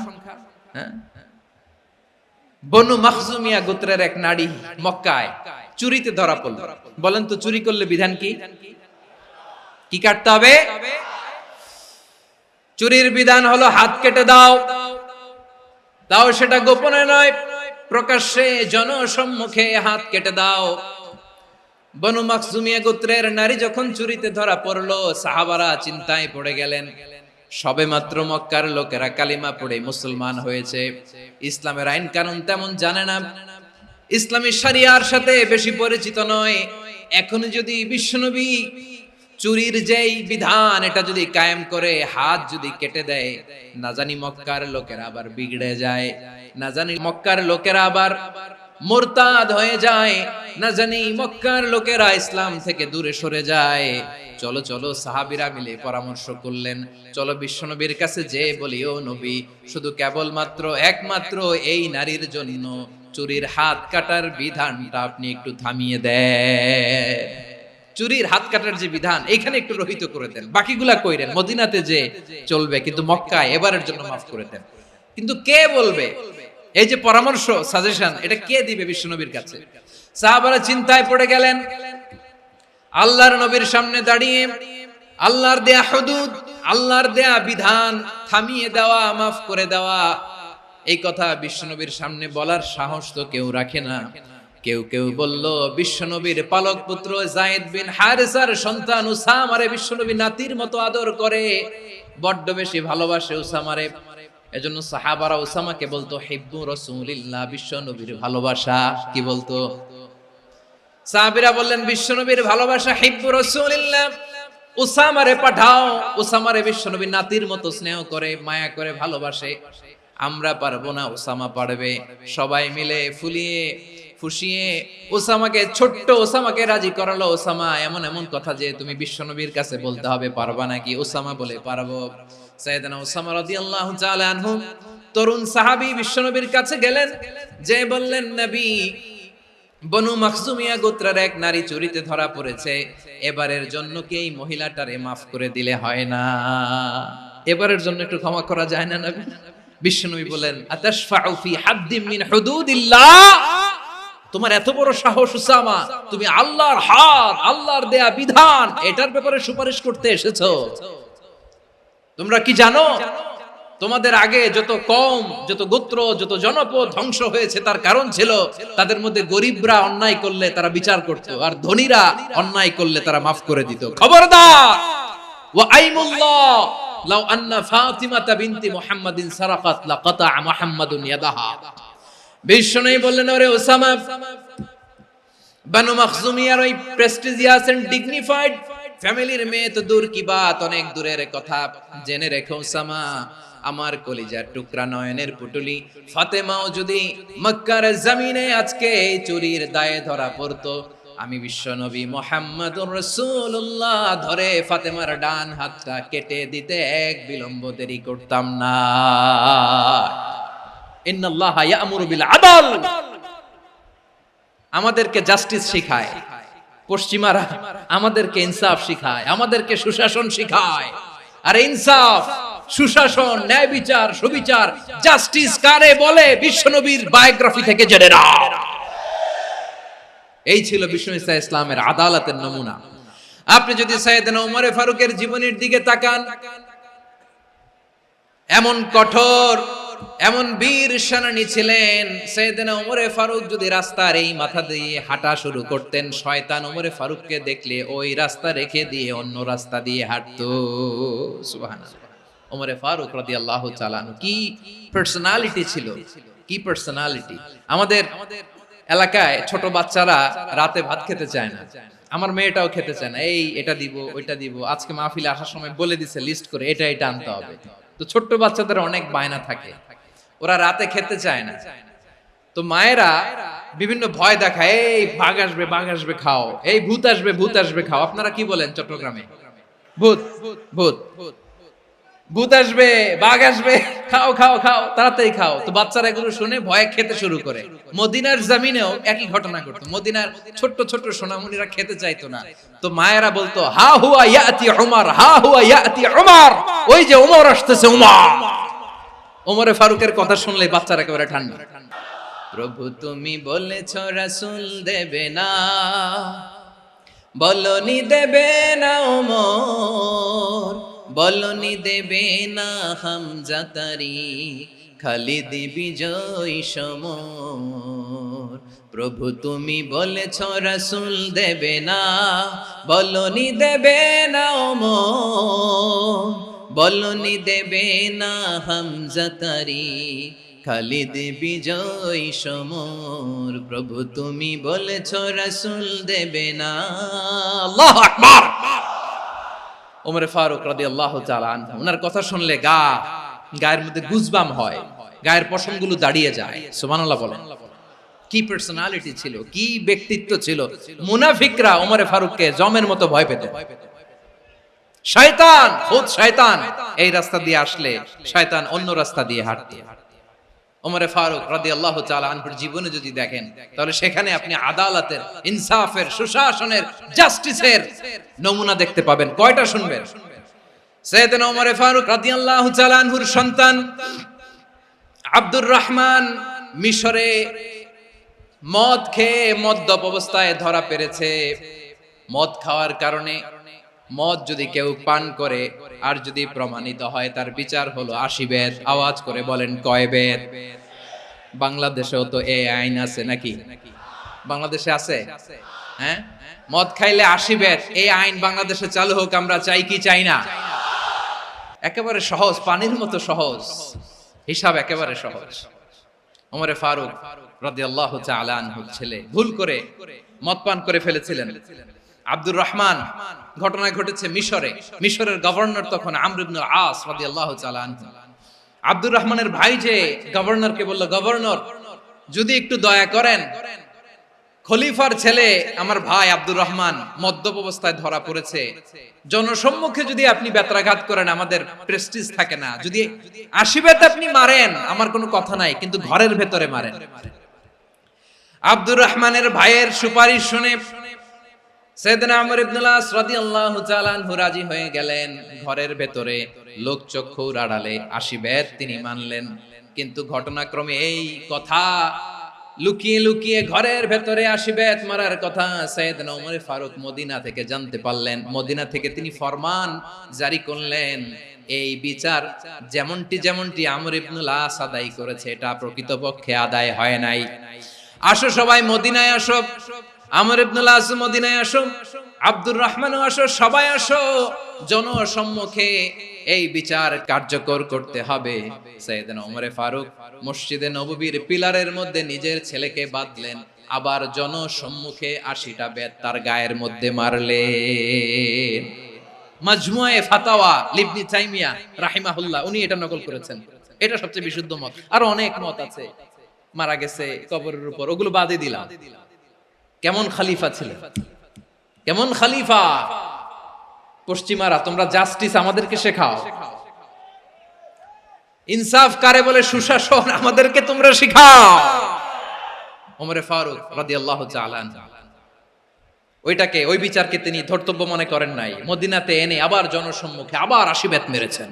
হ্যাঁ, বনু মাখজুমিয়া গোত্রের এক নারী মক্কায় চুরিতে ধরা পড়ল। বলেন তো চুরি করলে বিধান কি? কি কাটতে হবে? চুরির বিধান হলো হাত কেটে দাও। তাও সেটা গোপনে নয়, প্রকাশ্যে জনসম্মুখে হাত কেটে দাও। বনু মাখজুমিয়া গোত্রের নারী যখন চুরিতে ধরা পড়লো, সাহাবারা চিন্তায় পড়ে গেলেন। সবেমাত্র মক্কার লোকেরা কালিমা পড়ে মুসলমান হয়েছে, ইসলামের আইন কানুন তেমন জানে না, ইসলামী শরিয়ার সাথে বেশি পরিচিত নয়। এখন যদি বিশ্বনবী চুরির যেই বিধান এটা যদি কায়েম করে হাত যদি কেটে দেয়, না জানি মক্কার লোকেরা আবার বিগড়ে যায়, না জানি মক্কার লোকেরা আবার মুরতাদ হয়ে যায়, না জানি মক্কার লোকেরা ইসলাম থেকে দূরে সরে যায়। চলো চলো, সাহাবীরা মিলে পরামর্শ করলেন, চলো বিশ্বনবীর কাছে যে বলি, ও নবী, শুধু কেবলমাত্র একমাত্র এই নারীর জন্য চুরির হাত কাটার বিধানটা আপনি একটু থামিয়ে দেন। চুরির হাত কাটার যে বিধান এখানে একটু রহিত করে দেন, বাকিগুলা কইরেন মদিনাতে যে চলবে, কিন্তু মক্কায় এবারের জন্য মাফ করে দেন। কিন্তু কে বলবে? এই যে পরামর্শ, সাজেশন, এটা কে দিবে বিশ্বনবীর কাছে? সাহাবারা চিন্তায় পড়ে গেলেন। আল্লাহর নবীর সামনে দাঁড়িয়ে আল্লাহর দেয়া হুদুদ, আল্লাহর দেয়া বিধান থামিয়ে দেওয়া, মাফ করে দেওয়া, এই কথা বিশ্বনবীর সামনে বলার সাহস তো কেউ রাখে না। কেউ কেউ বলল বিশ্বনবীর পালক পুত্র যায়েদ বিন হারেসার সন্তান উসামারে বিশ্বনবী নাতির মতো আদর করে, বড্ড বেশি ভালোবাসে উসামারে। এজন্য সাহাবারা উসামাকে বলতো হিব্বু রাসূলিল্লাহ, বিশ্বনবীর ভালোবাসা। কি বলতো? সাহাবীরা বললেন বিশ্বনবীর ভালোবাসা হিব্বু রাসূলিল্লাহ, উসামারে পাঠাও। উসামারে বিশ্বনবীর নাতির মতো স্নেহ করে, মায়া করে, ভালোবাসে। আমরা পারবো না, উসামা পারবে। সবাই মিলে ফুলিয়ে ফুসিয়ে ওসামাকে, ছোট্ট ওসামাকে রাজি করালো। ওসামা এমন এমন কথা যে তুমি বিশ্বনবীর কাছে বলতে হবে, পারবা নাকি? ওসামা বলে পারবো। সাইয়েদনা ওসামা রাদিয়াল্লাহু তাআলা আনহু তরুণ সাহাবী বিশ্বনবীর কাছে গেলেন, যে বললেন নবী, বনু মাখজুমিয়া গোত্রের এক নারী চুরিতে ধরা পড়েছে, এবারের জন্য কি এই মহিলাটারে মাফ করে দিলে হয় না? এবারের জন্য একটু ক্ষমা করা যায় না নবী? বিশ্বনবী বলেন আতাশফাউ ফি হাদ্দিম মিন হুদুদিল্লাহ, তোমার এত বড় সাহস উসামা, তুমি আল্লাহর হাদ, আল্লাহর দেয়া বিধান, এটার ব্যাপারে সুপারিশ করতে এসেছো? তোমরা কি জানো তোমাদের আগে যত কওম, যত গোত্র, যত জনপদ ধ্বংস হয়েছে তার কারণ ছিল তাদের মধ্যে গরিবরা অন্যায় করলে তারা বিচার করত, আর ধনীরা অন্যায় করলে তারা মাফ করে দিত। খবরদার! ওয়া আইমুল্লাহ লাউ আন্না ফাতিমাতা বিনতি মুহাম্মাদিন সারাকাত লাকাতা মুহাম্মাদুন ইয়াদাহা। বিশ্বনবী বললেন, ওরে ওসামা, বানু মাখজুমিয়ার ওই প্রেস্টিজিয়াস এন্ড ডিগনিফাইড ফ্যামিলির মেয়ে তো দূর কি বাত, অনেক দূরের কথা। জেনে রেখো ওসামা, আমার কলিজার টুকরা নয়নের পুটুলি ফাতেমাও যদি মক্কার জমিনে আজকে এই চুরির দায়ে ধরা পড়তো, আমি বিশ্বনবী মুহাম্মাদুর রাসূলুল্লাহ ধরে ফাতেমার ডান হাতটা কেটে দিতে এক বিলম্ব দেরি করতাম না। ইন্নাল্লাহা ইয়া'মুরু বিল আদল, আমাদেরকে জাস্টিস শিখায়। পশ্চিমারা আমাদেরকে ইনসাফ শিখায়, আমাদেরকে সুশাসন শিখায়। আর ইনসাফ, সুশাসন, ন্যায় বিচার, সুবিচার, জাস্টিস কারে বলে বিশ্বনবীর বায়োগ্রাফি থেকে জেনে নাও। এই ছিল বিশ্বনবী ইসলামের আদালতের নমুনা। আপনি যদি সাইয়েদনা ওমর ফারুকের জীবনের দিকে তাকান, এমন কঠোর, এমন বীর সেনানী ছিলেন। সাইয়েদনা ওমর ফারুক যদি রাস্তার এই মাথা দিয়ে হাঁটা শুরু করতেন, শয়তান ওমর ফারুককে দেখলে ওই রাস্তা রেখে দিয়ে অন্য রাস্তা দিয়ে হাঁটতো। সুবহানাল্লাহ। ওমর ফারুক রাদিয়াল্লাহু তাআলা কি পার্সোনালিটি ছিল, কি পার্সোনালিটি! আমাদের এলাকায় ছোট বাচ্চারা রাতে ভাত খেতে চায় না, আমার মেয়েটাও খেতে চায় না। এই এটা দিব, ওইটা দিব, আজকে মাহফিলে আসার সময় বলে দিছে লিস্ট করে এটা এটা আনতে হবে। তো ছোট্ট বাচ্চাদের অনেক বায়না থাকে, ওরা রাতে খেতে চায় না। তো মায়েরা বিভিন্ন ভয় দেখায়, এই বাঘ আসবে, বাঘ আসবে খাও, এই ভূত আসবে, ভূত আসবে খাও। আপনারা কি বলেন চট্টগ্রামে? ভূত, ভূত, ভূত আসবে, বাঘ আসবে, খাও খাও খাও, তাড়াতাড়ি খাও। তো বাচ্চারা এগুলো শুনে ভয়ে খেতে শুরু করে। মদিনার জমিনেও একই ঘটনা ঘটতো। মদিনার ছোট্ট ছোট্ট সোনামণিরা খেতে চাইতো না। তো মায়েরা বলতো, হা হুয়া ইয়াতি উমর, হা হুয়া ইয়াতি উমর, ওই যে উমর আসতেছে, উমর। ওমরে ফারুকের কথা শুনলে বাচ্চারা একেবারে ঠান্ডা। প্রভু তুমি বলেছ রাসূল দেবে না, বলনি দেবে না ওমর, বলনি দেবে না হামজা তারি, খালিদ বিজয় সমর। প্রভু তুমি বলেছ রাসূল দেবে না, বলনি দেবে না ওমর, বলনি দেবে না হামজা তারি, খালিদ বিজয় সমর। প্রভু তুমি বলেছ রাসূল দেবে না। আল্লাহু আকবার। ওমর ফারুক রাদিয়াল্লাহু তাআলা আনহু, ওনার কথা শুনলে গায়ের মধ্যে গুজবাম হয়, গায়ের পশমগুলো দাঁড়িয়ে যায়। সুবহানাল্লাহ বলেন। কি পার্সোনালিটি ছিল, কি ব্যক্তিত্ব ছিল! মুনাফিকরা ওমর ফারুককে জমের মতো ভয় পেত। শয়তান, খুদ শয়তান এই রাস্তা দিয়ে আসলে শয়তান অন্য রাস্তা দিয়ে হাঁটত। ওমর ফারুক রাদিয়াল্লাহু তাআলা আনহুর জীবনে যদি দেখেন, তাহলে সেখানে আপনি আদালতের, ইনসাফের, সুশাসনের, জাস্টিসের নমুনা দেখতে পাবেন। কয়টা শুনবেন? সাইয়েদনা ওমর ফারুক রাদিয়াল্লাহু তাআলা আনহুর সন্তান আব্দুর রহমান মিশরে মদ খেয়ে মদ্যপ অবস্থায় ধরা পড়েছে। মদ খাওয়ার কারণে, মদ যদি কেউ পান করে আর যদি প্রমাণিত হয়, তার বিচার হলো 80 বেত। আওয়াজ করে বলেন কয় বেত? বাংলাদেশেও তো এই আইন আছে নাকি? বাংলাদেশে আছে? হ্যাঁ, মদ খাইলে 80 ব্যাট, এই আইন বাংলাদেশে চালু হোক, আমরা চাই কি চাই না? একেবারে সহজ, পানির মতো সহজ হিসাব, একেবারে সহজ। ওমরে ফারুক রাদিয়াল্লাহু তাআলা আনহুর ছেলে ভুল করে মদ পান করে ফেলেছিলেন। আব্দুর রহমান, ঘটনা ঘটেছে মিশরে। মিশরের গভর্নর তখন আমর ইবনুল আস রাদিয়াল্লাহু তাআলা আনহু। আব্দুর রহমানের ভাই যে গভর্নরকে বলল, গভর্নর যদি একটু দয়া করেন, খলিফার ছেলে আমার ভাই আব্দুর রহমান মদ্যপ অবস্থায় ধরা পড়েছে, জনসম্মুখে যদি আপনি বেত্রাঘাত করেন আমাদের প্রেস্টিজ থাকে না, যদি 80 বেত আপনি মারেন আমার কোনো কথা নাই, কিন্তু ঘরের ভেতরে মারেন। আব্দুর রহমানের ভাইয়ের সুপারিশ শুনে সাইয়েদনা আমর ইবনুল আস রাদিয়াল্লাহু তাআলা আনহু রাজি হয়ে গেলেন। ঘরের ভেতরে লোকচক্ষুর আড়ালে 80 বেত তিনি মানলেন। কিন্তু ঘটনাক্রমে এই কথা লুকিয়ে লুকিয়ে ঘরের ভেতরে 80 বেত মারার কথা সাইয়েদনা ওমর ফারুক মদিনা থেকে জানতে পারলেন। মদিনা থেকে তিনি ফরমান জারি করলেন, এই বিচার যেমনটি আমর ইবনুল আস আদায় করেছে এটা প্রকৃতপক্ষে আদায় হয় নাই। আসো সবাই মদিনায় আসো, আমর ইবনুল আস মদিনায় আসো, আব্দুর রহমানও আসো, সবাই আসো, জনসম্মুখে এই বিচার কার্যকর করতে হবে। সাইয়েদনা ওমর ফারুক মসজিদে নববীর পিলারের মধ্যে নিজের ছেলেকে বাঁধলেন, আবার জনসম্মুখে 80টা বেত তার গায়ের মধ্যে মারলেন। মাজমুয়ে ফাতাওয়া ইবনে তাইমিয়া রাহিমাহুল্লাহ উনি এটা নকল করেছেন। এটা সবচেয়ে বিশুদ্ধ মত, আর অনেক মত আছে। মারা গেছে কবরের উপর, ওগুলো বাদই দিলাম। কেমন খলিফা ছিলেন, কেমন খলিফা! পশ্চিমারা তোমরা জাস্টিস আমাদেরকে শেখাও, ইনসাফ কারে বলে সুশাসন আমাদেরকে তোমরা শেখাও। ওমরে ফারুক রাদিয়াল্লাহু তাআলা ওইটাকে, ওই বিচারকে তিনি ধর্তব্য মনে করেন নাই। মদিনাতে এনে আবার জনসম্মুখে আবার 80 বেত মেরেছেন।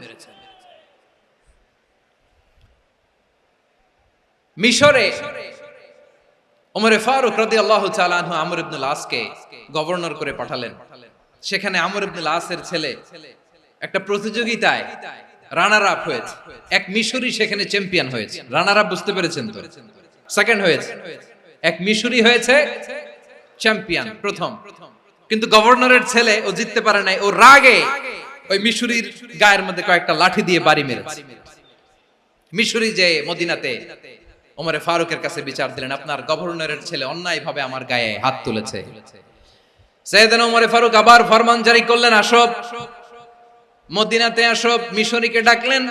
মিশরে ওমরে ফারুক রাদিয়াল্লাহু তাআলা আনহু আমর ইবনুল আসকে গভর্নর করে পাঠালেন। সেখানে আমর ইবনুল আসের ছেলে একটা প্রতিযোগিতায় রানার আপ হয়েছে। এক মিশরি সেখানে চ্যাম্পিয়ন হয়েছে। রানার আপ বুঝতে পেরেছেন তো? সেকেন্ড হয়েছে। এক মিশরি হয়েছে চ্যাম্পিয়ন, প্রথম। কিন্তু গভর্নরের ছেলে ও জিততে পারে নাই। ও রাগে ওই মিশরির গায়ের মধ্যে কয়েকটা লাঠি দিয়ে বাড়ি মেরেছে। মিশরি যে মদিনাতে ওমরে ফারুকের কাছে বিচার দিলেন, আপনার গভর্নরের ছেলে অন্যায়ভাবে আমার গায়ে হাত তুলেছে। সাইয়েদনা ওমরে ফারুক আবার ফরমান জারি করলেন, আসো মদিনাতে আসো। মিশরীকে ডাকলেন।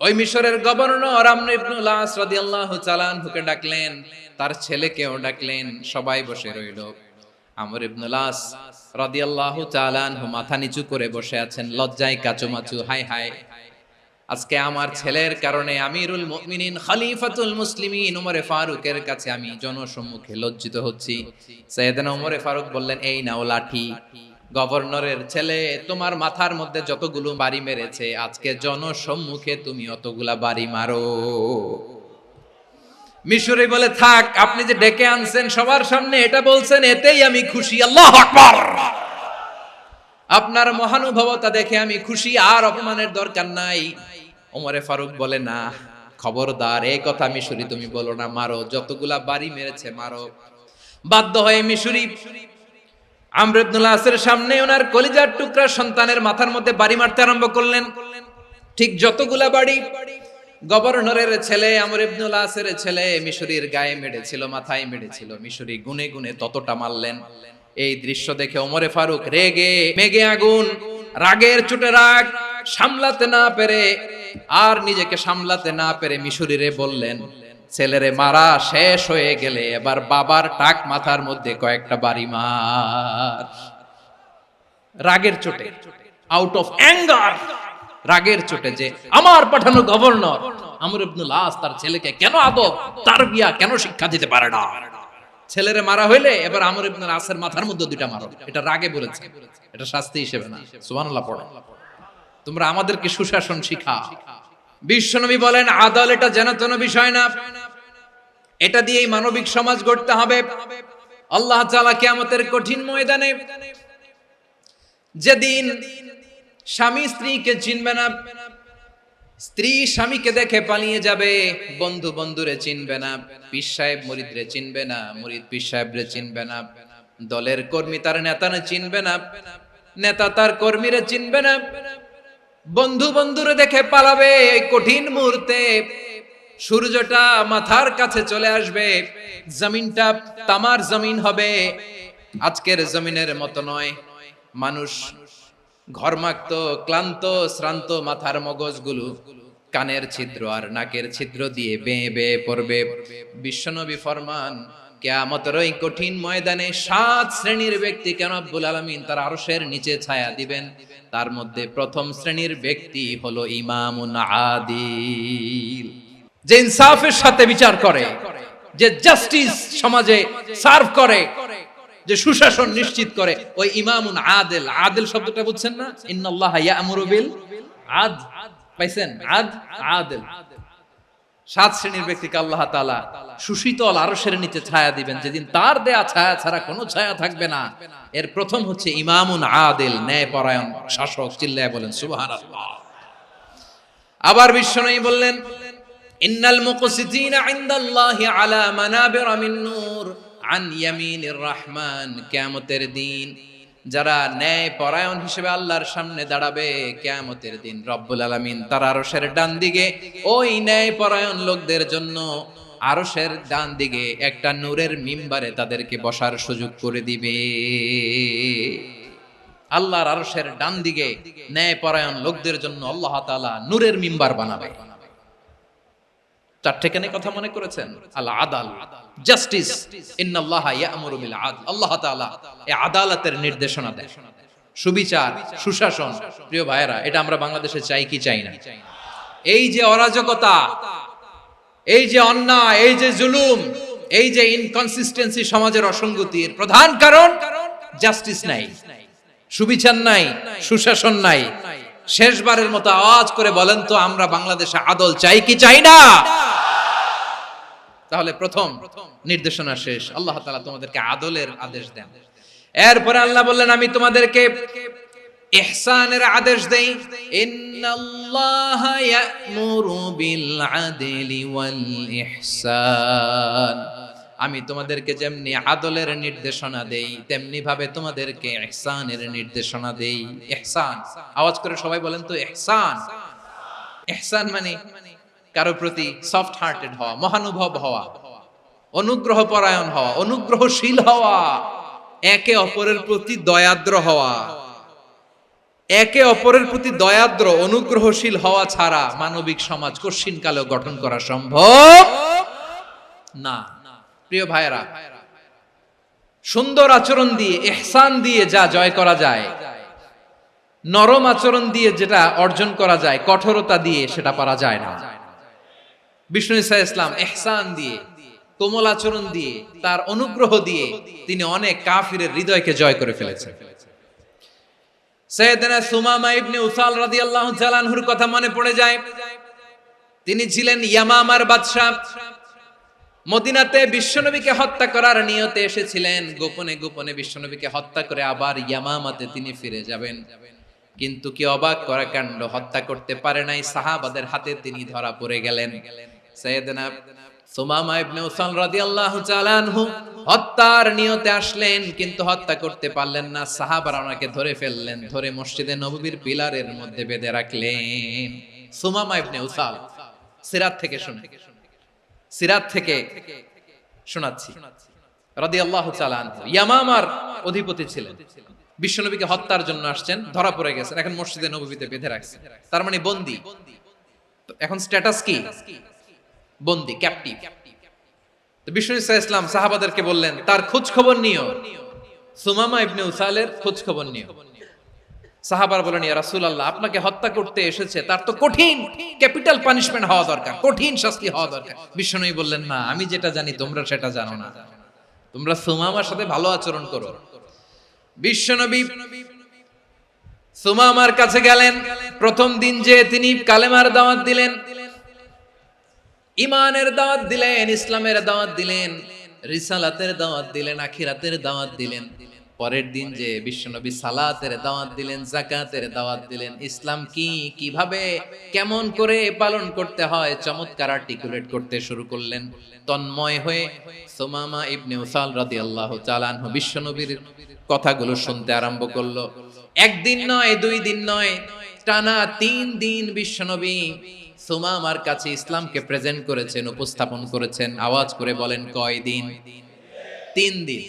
ওই মিশরের গভর্নর আমর ইবনুল আস রাদিয়াল্লাহু তাআলা আনহুকে ডাকলেন, তার ছেলেকেও ডাকলেন। সবাই বসে রইল। আমর ইবনুল আস রাদিয়াল্লাহু তাআলা আনহু মাথা নিচু করে বসে আছেন, লজ্জায় কাচুমাচু। হায় হায়, আজকে আমার ছেলের কারণে আমিরুল মুমিনিন খলিফাতুল মুসলিমিন ওমরে ফারুকের কাছে আমি জনসম্মুখে লজ্জিত হচ্ছি। সাইয়েদনা ওমরে ফারুক বললেন, এই নাও লাঠি। গভর্নরের ছেলে তোমার মাথার মধ্যে যতগুলো বাড়ি মেরেছে, আজকে জনসম্মুখে তুমি অতগুলা বাড়ি মারো। মিশরি বলে, থাক, আপনি যে ডেকে আনছেন সবার সামনে এটা বলছেন, এতেই আমি খুশি। আল্লাহু আকবার! আপনার মহানুভবতা দেখে আমি খুশি, আর অপমানের দরকার নাই। ওমরে ফারুক বলে, না, খবরদার, এই কথা মিশরি তুমি বলো না, মারো, যতগুলা বাড়ি মেরেছে মারো। বাধ্য হয়ে মিশরি আমর ইবনুল আসের সামনে ওনার কলিজার টুকরা সন্তানের মাথার মধ্যে বাড়ি মারতে আরম্ভ করলেন। ঠিক যতগুলা বাড়ি গভর্নরের ছেলে আমর ইবনুল আসের ছেলে মিশরির গায়ে মেরেছিল, মাথায় মেরেছিল, মিশরি গুনে গুনে ততটা মারলেন। এই দৃশ্য দেখে ওমরে ফারুক রেগে মেগে আগুন, রাগের চোটে রাগ সামলাতে না পেরে, আর নিজেকে সামলাতে না পেরে মিশরিরে বললেন, ছেলেরে মারা শেষ হয়ে গেলে এবার বাবার টাক মাথার মধ্যে কয়েকটা বাড়ি মার। রাগের চোটে, আউট অফ অ্যাঙ্গার, রাগের চোটে, যে আমার পাঠানো গভর্নর আমর ইবনুল আস তার ছেলেকে কেন আদব তারবিয়া কেন শিক্ষা দিতে পারে না। ছেলেরে মারা হইলে এবার আমর ইবনুল আসের মাথার মধ্যে দুইটা মারো। এটা রাগে বলেছে, এটা শাস্তি হিসেবে না। সুবহানাল্লাহ পড়ো। তোমরা আমাদেরকে সুশাসন শিখাও। বিশ্বনবী বলেন, আদল এটা যেন তেন বিষয় না, এটা দিয়েই মানবিক সমাজ গড়তে হবে। আল্লাহ তাআলা কিয়ামতের কঠিন ময়দানে যেদিন স্বামী স্ত্রীকে চিনবে না, স্ত্রী স্বামীকে দেখে পালিয়ে যাবে, বন্ধু বন্ধুরে চিনবে না, পীর সাহেব মুরিদরে চিনবে না, মুরিদ পীর সাহেবরে চিনবে না, দলের কর্মী তার নেতারে চিনবে না, নেতা তার কর্মীরে চিনবে না, বন্ধু বন্ধুরে দেখে পালাবে। এই কঠিন মুহূর্তে সূর্যটা মাথার কাছে চলে আসবে, জমিনটা তামার জমিন হবে, আজকের জমিনের মতো নয়। মানুষ ঘর্মাক্ত, ক্লান্ত, শ্রান্ত মাথার মগজগুলো কানের ছিদ্র আর নাকের ছিদ্র দিয়ে বেয়ে বেয়ে পড়বে। বিশ্বনবী ফরমান, কিয়ামতের ওই কঠিন ময়দানে 7 শ্রেণীর ব্যক্তিকে রব্বুল আলামিন তার আরশের নিচে ছায়া দিবেন। তার মধ্যে প্রথম শ্রেণীর ব্যক্তি হলো ইমামুন আদিল, যে ইনসাফের সাথে বিচার করে, যে জাস্টিস সমাজে সার্ভ করে, যে সুশাসন নিশ্চিত করে, ওই ইমামুন আদিল। আদিল শব্দটা বুঝছেন না? ইন্নাল্লাহা ইয়া'মুরু বিল আদল, পাইছেন? আদিল। 7 শ্রেণীর ব্যক্তিকে আল্লাহ তাআলা সুশীতল আরশের নিচে ছায়া দিবেন, যেদিন তার দেয়া ছায়া ছাড়া কোনো ছায়া থাকবে না। এর প্রথম হচ্ছে ইমামুন আদিল, ন্যায়পরায়ণ শাসক। চিল্লায় বলেন সুবহানাল্লাহ। আবার বিশ্বনবী বললেন, ইন্নাল মুকসিতিনা ইনদাল্লাহি আলা মানাবিরা মিন নূর আন ইয়ামিনির রহমান। কিয়ামতের দিন যারা ন্যায় পরায়ণ হিসেবে আল্লাহর সামনে দাঁড়াবে, কিয়ামতের দিন রব্বুল আলামিন তার আরশের ডান দিকে ওই ন্যায় পরায়ণ লোকদের জন্য আরশের ডান দিকে একটা নূরের মিম্বারে তাদেরকে বসার সুযোগ করে দিবে। আল্লাহর আরশের ডান দিকে ন্যায় পরায়ণ লোকদের জন্য আল্লাহ তাআলা নূরের মিম্বার বানাবে। চারটেখানে কথা মনে করেছেন? আল আদাল, জাস্টিস, ইন্নাল্লাহা ইয়া'মুরু বিল আদল। আল্লাহ তাআলা এই আদালতের নির্দেশনা দেন, সুবিচার, সুশাসন। প্রিয় ভাইয়েরা, এটা আমরা বাংলাদেশে চাই কি চাই না? এই যে অরাজকতা, এই যে অন্যায়, এই যে জুলুম, এই যে ইনকনসিস্টেন্সি সমাজের অসঙ্গতির প্রধান কারণ জাস্টিস নাই, সুবিচার নাই, সুশাসন নাই। শেষবারের মতো আওয়াজ করে বলেন তো, আমরা বাংলাদেশে আদল চাই কি চাই না? তাহলে প্রথম নির্দেশনা শেষ। আল্লাহ তাআলা তোমাদেরকে আদলের আদেশ দেন। এরপরে আল্লাহ বললেন, আমি তোমাদেরকে ইহসানের আদেশ দেই। ইন্নাল্লাহা ইয়া'মুরু বিল আদলি ওয়াল ইহসান। আমি তোমাদেরকে যেমনি আদলের নির্দেশনা দেই, তেমনি ভাবে তোমাদেরকে ইহসানের নির্দেশনা দেই। ইহসান, আওয়াজ করে সবাই বলেন তো ইহসান। ইহসান মানে কারো প্রতি সফট হার্টেড হওয়া, মহানুভব হওয়া, অনুগ্রহ পরায়ণ হওয়া, অনুগ্রহশীল হওয়া, একে অপরের প্রতি দয়াদ্র হওয়া। একে অপরের প্রতি দয়াদ্র, অনুগ্রহশীল হওয়া ছাড়া মানবিক সমাজ কশিনকালেও গঠন করা সম্ভব না। প্রিয় ভাইরা, সুন্দর আচরণ দিয়ে, ইহসান দিয়ে যা জয় করা যায়, নরম আচরণ দিয়ে যেটা অর্জন করা যায়, কঠোরতা দিয়ে সেটা পারা যায় না। বিষ্ণু ঈসা ইসলাম ইহসান দিয়ে, কোমল আচরণ দিয়ে, তার অনুগ্রহ দিয়ে তিনি অনেক কাফিরের হৃদয়কে জয় করে ফেলেছেন। সাইয়েদনা সুমামা ইবনে উসাল রাদিয়াল্লাহু তাআলা আনহুর কথা মনে পড়ে যায়। তিনি ছিলেন ইয়ামামার বাদশা। মদিনাতে বিশ্বনবীকে হত্যা করার নিয়তে এসেছিলেন। গোপনে গোপনে বিশ্বনবীকে হত্যা করে আবার ইয়ামামাতে তিনি ফিরে যাবেন। কিন্তু কি অবাক করা কাণ্ড, হত্যা করতে পারে নাই, সাহাবাদের হাতে তিনি ধরা পড়ে গেলেন। সাইয়েদনা সুমামা ইবনে উসাল রাদিয়াল্লাহু তাআলা আনহু হত্যার নিয়তে আসলেন, কিন্তু হত্যা করতে পারলেন না। সাহাবারা ওনাকে ধরে ফেললেন, ধরে মসজিদে নববীর পিলারের মধ্যে বেঁধে রাখলেন। সুমামা ইবনে উসাল, সিরাত থেকে শুনে, সিরাত থেকে শোনাচ্ছি, রাদিয়াল্লাহু তাআলা আনহু ইয়ামামার অধিপতি ছিলেন। বিশ্বনবীকে হত্যার জন্য আসছেন, ধরা পড়ে গেছেন, এখন মসজিদে নববীতে বেঁধে রাখছেন। তার মানে বন্দী। এখন স্ট্যাটাস কি? বন্দী, ক্যাপটিভ। তো বিষ্ণু ঈসা ইসলাম সাহাবাদেরকে বললেন, তার খোঁজ খবর নিও, সুমামা ইবনে উসালের খোঁজ খবর নিও। সাহাবারা বলেন, ইয়া রাসূলুল্লাহ, আপনাকে হত্যা করতে এসেছে, তার তো কঠিন ক্যাপিটাল পানিশমেন্ট হওয়া দরকার, কঠিন শাস্তি হওয়া দরকার। বিশ্বনবী বললেন, না, আমি যেটা জানি তোমরা সেটা জানো না, তোমরা সুমামার সাথে ভালো আচরণ করো। বিশ্বনবী সুমামার কাছে গেলেন। প্রথম দিন যে তিনি কালেমার দাওয়াত দিলেন, ইমানের দাওয়াত দিলেন, ইসলামের দাওয়াত দিলেন, রিসালাতের দাওয়াত দিলেন, আখিরাতের দাওয়াত দিলেন। পরের দিন যে বিশ্বনবী সালাতের দাওয়াত দিলেন, যাকাতের দাওয়াত দিলেন, ইসলাম কি, কিভাবে, কেমন করে পালন করতে হয় চমৎকার আর্টিকুলেট করতে শুরু করলেন। তন্ময় হয়ে সুমামা ইবনে উসাল রাদিয়াল্লাহু তাআলা আনহু বিশ্বনবীর কথাগুলো শুনতে আরম্ভ করলো। একদিন নয়, 2 দিন নয়, টানা 3 দিন বিশ্বনবী সুমামার কাছে ইসলামকে প্রেজেন্ট করেছেন, উপস্থাপন করেছেন। আওয়াজ করে বলেন, কয় দিন? 3 দিন।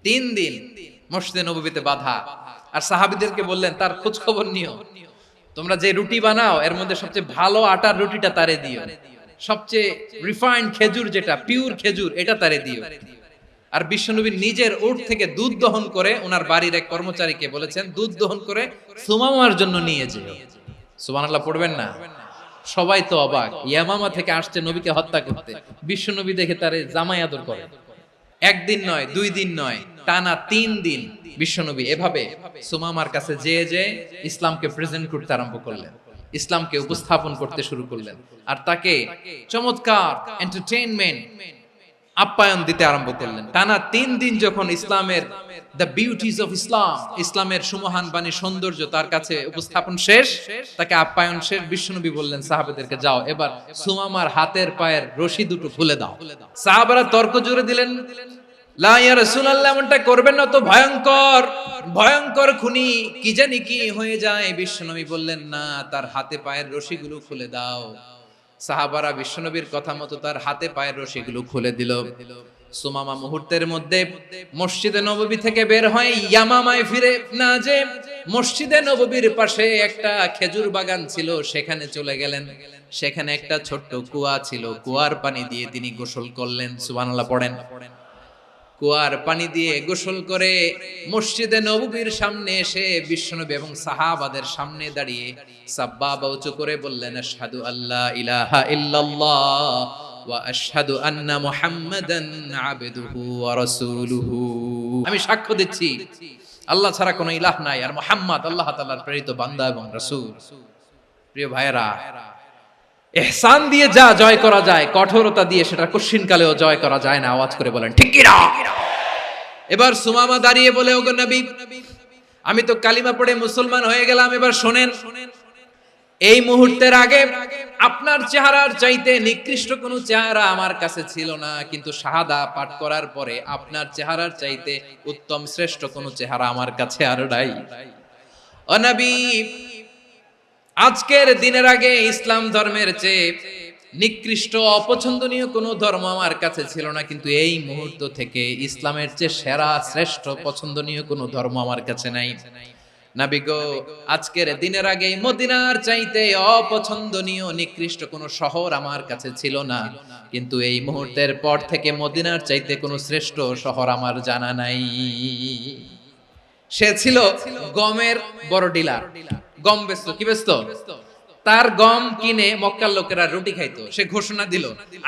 3 দিন মসজিদে নববীতে বাধা। আর সাহাবীদেরকে বললেন, তার খোঁজ খবর নিও, তোমরা যে রুটি বানাও এর মধ্যে সবচেয়ে ভালো আটার রুটিটা তারে দিও, সবচেয়ে রিফাইন্ড খেজুর, যেটা পিওর খেজুর, এটা তারে দিও। আর বিশ্বনবী নিজের উট থেকে দুধ দহন করে ওনার বাড়ির এক কর্মচারীকে বলেছেন, দুধ দহন করে সুমামার জন্য নিয়ে যেও। সুবহানাল্লাহ পড়বেন না? সবাই তো অবাক, ইয়ামামা থেকে আসছে নবীকে হত্যা করতে, বিশ্বনবী দেখে তারে জামাই আদর করে। একদিন নয়, 2 দিন নয়, টানা 3 দিন বিশ্বনবী এভাবে সুমামার কাছে যে ইসলামকে প্রেজেন্ট করতে আরম্ভ করলেন, ইসলামকে উপস্থাপন করতে শুরু করলেন। আর তাকে চমৎকার এন্টারটেইনমেন্ট, আপ্যায়ন দিতে আরম্ভ করলেন। টানা 3 দিন যখন ইসলামের দ্য বিউটিজ অফ ইসলাম, ইসলামের সুমহান বাণী, সৌন্দর্য তার কাছে উপস্থাপন শেষ, তাকে আপ্যায়ন শেষ, বিশ্বনবী বললেন সাহাবাদেরকে, যাও এবার সুমামার হাতের পায়ের রশি দুটো খুলে দাও। সাহাবারা তর্ক জুড়ে দিলেন, লা ইয়া রাসূলুল্লাহ, এমনটা করবেন না, তো ভয়ঙ্কর, ভয়ঙ্কর খুনি, কি জানি কি হয়ে যায়। বিশ্বনবী বললেন, না, তার হাতে পায়ের রশিগুলো খুলে দাও। সাহাবারা বিশ্বনবীর কথা মতো তার হাতে পায়ের রশিগুলো খুলে দিল। সুমামা মুহূর্তের মধ্যে মসজিদে নববী থেকে বের হয়, ইয়ামামায় ফিরে না যে মসজিদে নববীর পাশে একটা খেজুর বাগান ছিল, সেখানে চলে গেলেন। সেখানে একটা ছোট্ট কুয়া ছিল, কুয়ার পানি দিয়ে তিনি গোসল করলেন। সুবহানাল্লাহ পড়েন। কুয়ার পানি দিয়ে গোসল করে মসজিদে নববীর সামনে এসে বিশ্বনবী এবং সাহাবাদের সামনে দাঁড়িয়ে সাব্বাবা উঁচু করে বললেন, আশহাদু আল্লা ইলাহা ইল্লাল্লাহ ওয়া আশহাদু আন্না মুহাম্মাদান আবদুহু ওয়া রাসূলুহু। আমি সাক্ষ্য দিচ্ছি আল্লাহ ছাড়া কোনো ইলাহ নাই, আর মুহাম্মদ আল্লাহ তাআলার প্রেরিত বান্দা এবং রাসূল। প্রিয় ভাইয়েরা, ইহসান দিয়ে যা জয় করা যায়, কঠোরতা দিয়ে সেটা কঠিনকালেও জয় করা যায় না। আওয়াজ করে বলেন, ঠিক কি না? এবার সুমামা দাঁড়িয়ে বলে, ওগো নবী, আমি তো কালিমা পড়ে মুসলমান হয়ে গেলাম, এবার শোনেন, এই মুহূর্তের আগে আপনার চেহারার চাইতে নিকৃষ্ট কোনো চেহারা আমার কাছে ছিল না, কিন্তু শাহাদা পাঠ করার পরে আপনার চেহারার চাইতে উত্তম শ্রেষ্ঠ কোনো চেহারা আমার কাছে আর নাই। ও নবী, আজকের দিনের আগে ইসলাম ধর্মের চেয়ে নিকৃষ্ট, অপছন্দনীয় কোনো ধর্ম আমার কাছে ছিল না, কিন্তু এই মুহূর্ত থেকে ইসলামের চেয়ে সেরা, শ্রেষ্ঠ, পছন্দনীয় কোনো ধর্ম আমার কাছে নাই। নবী গো, আজকের দিনের আগে মদিনার চাইতে অপছন্দনীয়, নিকৃষ্ট কোনো শহর আমার কাছে ছিল না, কিন্তু এই মুহূর্তের পর থেকে মদিনার চাইতে কোনো শ্রেষ্ঠ শহর আমার জানা নাই। সে ছিল গমের বড় ডিলার, গম বেচতো। কি বেচতো? তার গম কিনে মক্কার লোকেরা রুটি খাইতো। সে ঘোষণা দিল,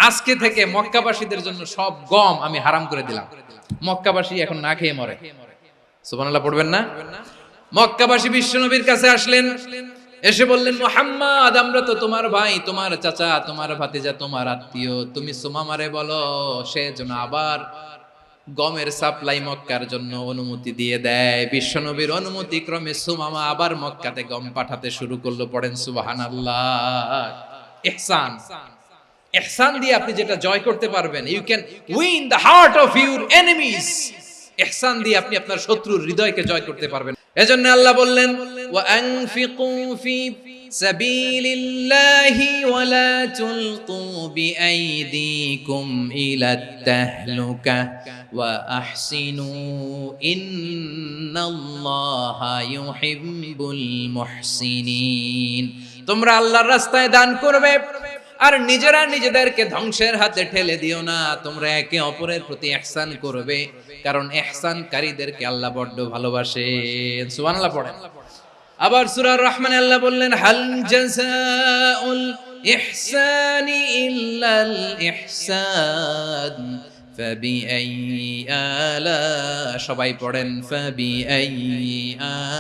আজকে থেকে মক্কাবাসীদের জন্য সব গম আমি হারাম করে দিলাম, মক্কাবাসী এখন না খেয়ে মরে। সুবহানাল্লাহ পড়বেন না? মক্কাবাসী বিশ্বনবীর কাছে আসলেন, এসে বললেন, মুহাম্মদ, আমরা তো তোমার ভাই, তোমার চাচা, তোমার ভাতিজা, তোমার আত্মীয়, তুমি সুমামারে বলো সে যেন আবার গমের সাপ্লাই মক্কার জন্য অনুমতি দিয়ে দেয়। বিশ্বনবীর অনুমতি ক্রমে সুমামা আবার মক্কাতে গম পাঠাতে শুরু করলো। পড়েন সুবহানাল্লাহ। ইহসান, ইহসান দিয়ে আপনি যেটা জয় করতে পারবেন, you can win the heart of your enemies. ইহসান দিয়ে আপনি আপনার শত্রুর হৃদয়কে জয় করতে পারবেন। এজন্য আল্লাহ বললেন, ওয়া আনফিকু ফি সাবিলিল্লাহি ওয়া লা তুলকু বিআইদিকুম ইলাত তাহলুকা ওয়া আহসিনু ইন্নাল্লাহা ইউহিব্বুল মুহসিনিন। তোমরা আল্লাহর রাস্তায় দান করবে আর নিজেরা নিজেদেরকে ধ্বংসের হাতে ঠেলে দিও না। তোমরা একে অপরের প্রতি ইহসান করবে, কারণ ইহসানকারীদেরকে আল্লাহ বড় ভালোবাসেন। সুবহানাল্লাহ পড়েন। আবার সূরা রহমানে আল্লাহ বললেন, হাল জাযাউল ইহসানি ইল্লাল ইহসান ফাবিআইয়ি আলা, সবাই পড়েন, ফাবিআইয়ি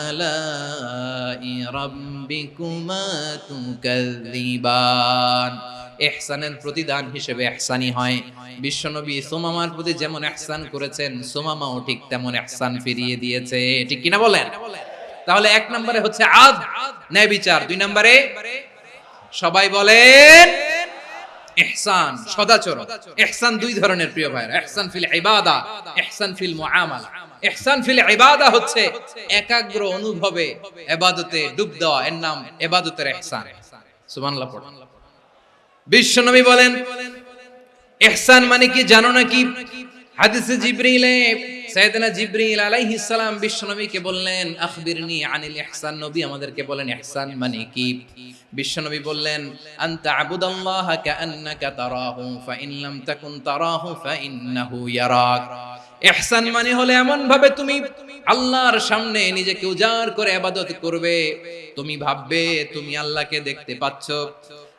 আলাই রাব্বিকুমা তুকাযযিবান। ইহসানের প্রতিদান হিসেবে ইহসানি হয়। বিশ্বনবী সুমামার প্রতি যেমন ইহসান করেছেন, সুমামাও ঠিক তেমন ইহসান ফিরিয়ে দিয়েছে। ঠিক কিনা বলেন? তাহলে এক নম্বরে হচ্ছে আদ, ন্যায় বিচার। দুই নম্বরে সবাই বলেন ইহসান, সদাচরণ। ইহসান দুই ধরনের প্রিয় ভাইরা, ইহসান ফিল ইবাদা, ইহসান ফিল মুআমালা। ইহসান ফিল ইবাদা হচ্ছে একাগ্র অনুভবে ইবাদতে ডুব দেওয়া, এর নাম ইবাদতের ইহসান। সুবহানাল্লাহ পড়ুন। বিশ্বনবী বলেন ইহসান মানে কি জানো নাকি? হাদিসে জিবরিলে সাইয়েদনা জিবরিল আলাইহিস সালাম বিশ্বনবীকে বললেন আখবিরনি আনিল ইহসান। নবী আমাদেরকে বলেন ইহসান মানে কি? বিশ্বনবী বললেন আনতা আবুদাল্লাহা কাআন্নাকা তারাহু ফাইন লাম তাকুন তারাহু ফাইন্নাহু ইয়ারাক। ইহসান মানে হলো এমন ভাবে তুমি আল্লাহর সামনে নিজেকে উজাড় করে ইবাদত করবে, তুমি ভাববে তুমি আল্লাহকে দেখতে পাচ্ছ।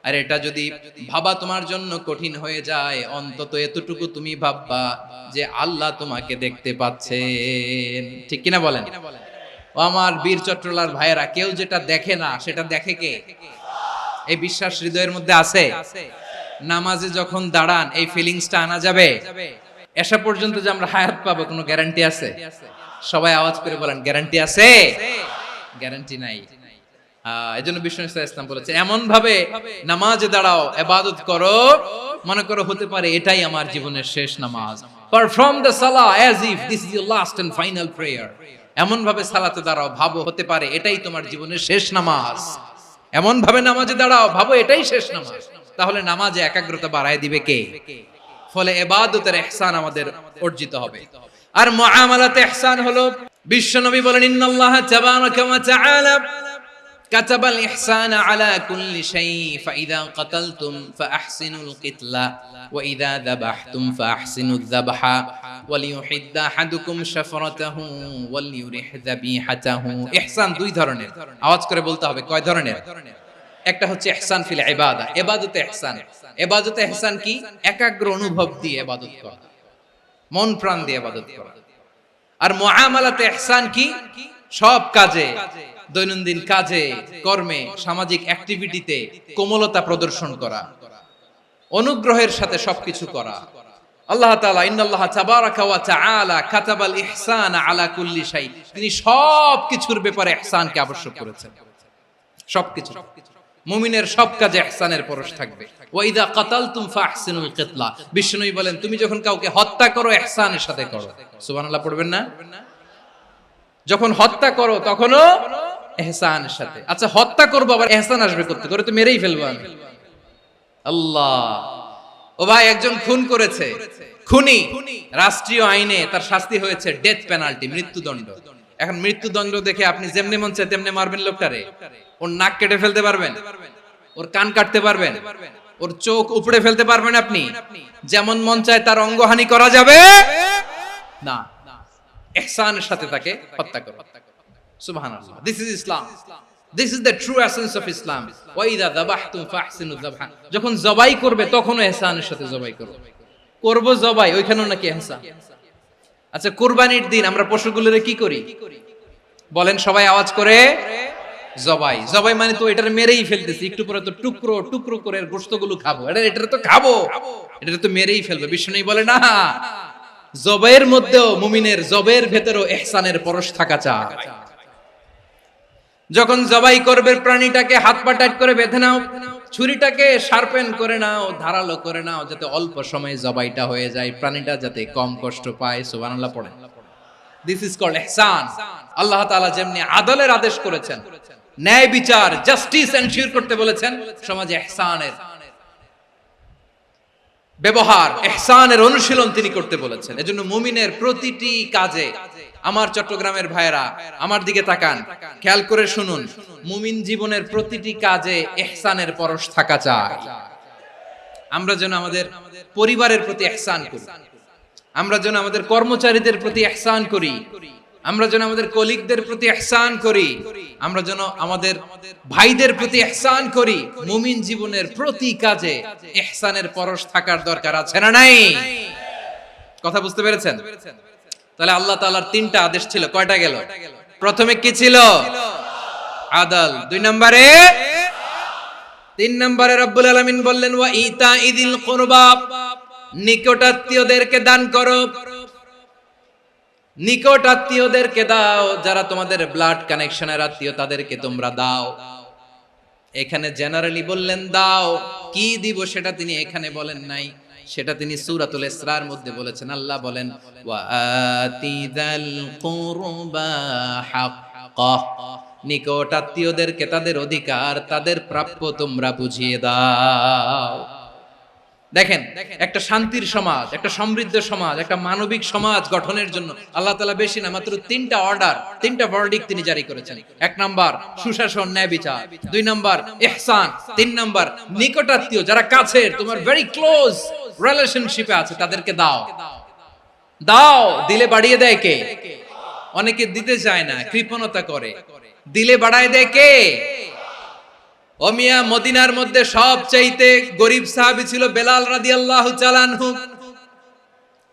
আর এটা যদি ভাবা তোমার জন্য কঠিন হয়ে যায়, অন্তত এতটুকু তুমি ভাববা যে আল্লাহ তোমাকে দেখতে পাচ্ছেন। ঠিক কিনা বলেন? ও আমার বীর চট্টলার ভাইয়েরা, কেউ যেটা দেখে না সেটা দেখে কে? এই বিশ্বাস হৃদয়ের মধ্যে আছে? নামাজে যখন দাঁড়ান এই ফিলিংসটা আনা যাবে? এসা পর্যন্ত যে আমরা হায়াত পাবো কোনো গ্যারান্টি আছে? সবাই আওয়াজ করে বলেন গ্যারান্টি আছে? গ্যারান্টি নাই। এজন্য বিষ্ণু ইসলাম বলেছে এমন ভাবে নামাজে দাঁড়াও, ইবাদত করো, মনে করো হতে পারে এটাই আমার জীবনের শেষ নামাজ। পারফর্ম দ্য সালাহ as if this is your last and final prayer. এমন ভাবে সালাতে দাঁড়াও, ভাবো হতে পারে এটাই তোমার জীবনের শেষ নামাজ। এমন ভাবে নামাজে দাঁড়াও, ভাবো এটাই শেষ নামাজ। তাহলে নামাজে একাগ্রতা বাড়ায় দিবে কে? ফলে ইবাদতের ইহসান আমাদের অর্জিত হবে। আর মুআমালাতে ইহসান হলো, বিশ্বনবী বলেন ইন্নাল্লাহা তাবারাকা ওয়া তাআলা কাতাবাল ইহসানা আলা কুল্লি শাই ফাইদা কাতালতুম ফাআহসিনুল কিতলা ওয়া ইযা যাবাহতুম ফাআহসিনুয যাবহা ওয়ালিয়ুহিদ্দা আহাদুকুম শাফরাতাহু ওয়ালিয়ুরিহ যাবিহাতাহু। ইহসান দুই ধরনের, আওয়াজ করে বলতে হবে কয় ধরনের? একটা হচ্ছে ইহসান ফিল ইবাদা, ইবাদতে ইহসান। ইবাদতে ইহসান কি? একাগ্র অনুভব দিয়ে ইবাদত করা, মন প্রাণ দিয়ে ইবাদত করা। আর মুআমালাতে ইহসান কি? সব কাজে, দৈনন্দিন কাজে, কর্মে, সামাজিক অ্যাক্টিভিটিতে কোমলতা প্রদর্শন করা, অনুগ্রহের সাথে সবকিছু করা। আল্লাহ তাআলা ইন্নাল্লাহা তাবারাকা ওয়া তাআলা কাতাবাল ইহসানা আলা কুল্লি শাই, তিনি সবকিছুর ব্যাপারে ইহসানকে আবশ্যক করেছেন। সবকিছু, মুমিনের সব কাজে ইহসানের পরশ থাকবে। ওয়া ইযা কাতালতুম ফাহসিনুল কিতলা, বিষ্ণুই বলেন তুমি যখন কাউকে হত্যা করো ইহসানের সাথে করো। সুবহানাল্লাহ পড়বেন না? যখন হত্যা করো তখনও ইহসানের সাথে। আচ্ছা হত্যা করবো আবার ইহসান আসবে করতে, করে তো মেরেই ফেলবো আমি। আল্লাহ, ও ভাই একজন খুন করেছে, খুনি, রাষ্ট্রীয় আইনে তার শাস্তি হয়েছে ডেথ পেনাল্টি, মৃত্যুদণ্ড। এখন মৃত্যুদণ্ড দেখে আপনি যেমনি মন চায় তেমনি মারবেন লোকটারে? ওর নাক কেটে ফেলতে পারবেন? ওর কান কাটতে পারবেন? ওর চোখ উপড়ে ফেলতে পারবেন আপনি? যেমন মন চায় তার অঙ্গহানি করা যাবে না। ইহসানের সাথে তাকে হত্যা করো। সুবহানাল্লাহ, this is Islam, this is the true essence of Islam. ওয়া ইযা যাবাহতুম ফাহসিনুয যাবহা, যখন জবাই করবে তখনও ইহসানের সাথে জবাই করো। করব জবাই, ওইখানেও নাকি ইহসান। আচ্ছা কুরবানির দিন আমরা পশুগুলোরে কি করি বলেন সবাই আওয়াজ করে? জবাই। জবাই মানে তো এটারে মেরেই ফেলতেছি, একটু পরে তো টুকরো টুকরো করে গোশতগুলো খাবো, এটা তো খাবো, এটা তো মেরেই ফেলবে। বিষ্ণু বলে না, জবাইয়ের মধ্যেও মুমিনের জবাইয়ের ভেতরেও ইহসানের পরশ থাকা চাই। যখন জবাই করবে প্রাণীটাকে হাত পা টাইট করে বেঁধে নাও, ছুরিটাকে শার্পেন করে নাও, ধারালো করে নাও, যাতে অল্প সময়ে জবাইটা হয়ে যায়, প্রাণীটা যাতে কম কষ্ট পায়। সুবহানাল্লাহ পড়েন। দিস ইজ কল্ড ইহসান। আল্লাহ তাআলা যেমনি আদলের আদেশ করেছেন, ন্যায় বিচার, জাস্টিস এনশিওর করতে বলেছেন, সমাজে ইহসানের ব্যবহার, ইহসানের অনুশীলন তিনি করতে বলেছেন। এজন্য মুমিনের প্রতিটি কাজে, আমার চট্টগ্রামের ভাইয়েরা আমার দিকে তাকান, খেয়াল করে শুনুন, মুমিন জীবনের প্রতিটি কাজে ইহসানের পরশ থাকা চাই। আমরা যেন আমাদের পরিবারের প্রতি ইহসান করি, আমরা যেন আমাদের কর্মচারীদের প্রতি ইহসান করি, আমরা যেন আমাদের কলিগদের প্রতি ইহসান করি, আমরা যেন আমাদের ভাইদের প্রতি ইহসান করি। মুমিন জীবনের প্রতি কাজে ইহসানের পরশ থাকার দরকার আছে না নাই? কথা বুঝতে পেরেছেন? তাহলে আল্লাহ তাআলার তিনটা আদেশ ছিল, কয়টা গেল? প্রথমে কি ছিল? আদল। দুই নম্বরে তিন নম্বরে রব্বুল আলামিন বললেন ওয়া ইতাইদিল কুরবা, নিকটাত্মীয়দেরকে দান করো। নিকট আত্মীয়দেরকে দাও, যারা তোমাদের ব্লাড কানেকশনের আত্মীয় তাদেরকে তোমরা দাও। এখানে জেনারেলি বললেন দাও, কি দিব সেটা তিনি এখানে বলেন নাই, সেটা তিনি সূরাতুল ইসরার মধ্যে বলেছেন। আল্লাহ বলেন ওয়া আতিযাল কুরবা হাক্কাহ, নিকট আত্মীয়দেরকে তাদের অধিকার, তাদের প্রাপ্য তোমরা বুঝিয়ে দাও। দেখেন, একটা শান্তির সমাজ, একটা সমৃদ্ধ সমাজ, একটা মানবিক সমাজ গঠনের জন্য আল্লাহ তাআলা বেশি না, মাত্র তিনটা অর্ডার, তিনটা ভার্ডিক্ট তিনি জারি করেছেন। এক নাম্বার সুশাসন, ন্যায় বিচার। দুই নাম্বার ইহসান। তিন নাম্বার নিকটাত্মীয়, যারা কাছের, তোমার ভেরি ক্লোজ রিলেশনশিপে আছে, তাদেরকে দাও। দাও, দিলে বাড়িয়ে দেয় কে? অনেকে দিতে চায় না, কৃপণতা করে। দিলে বাড়ায় দেয় কে? ও মিয়া, মদিনার মধ্যে সবচাইতে গরিব সাহাবী ছিল বেলাল রাদিয়াল্লাহু তাআলা আনহু।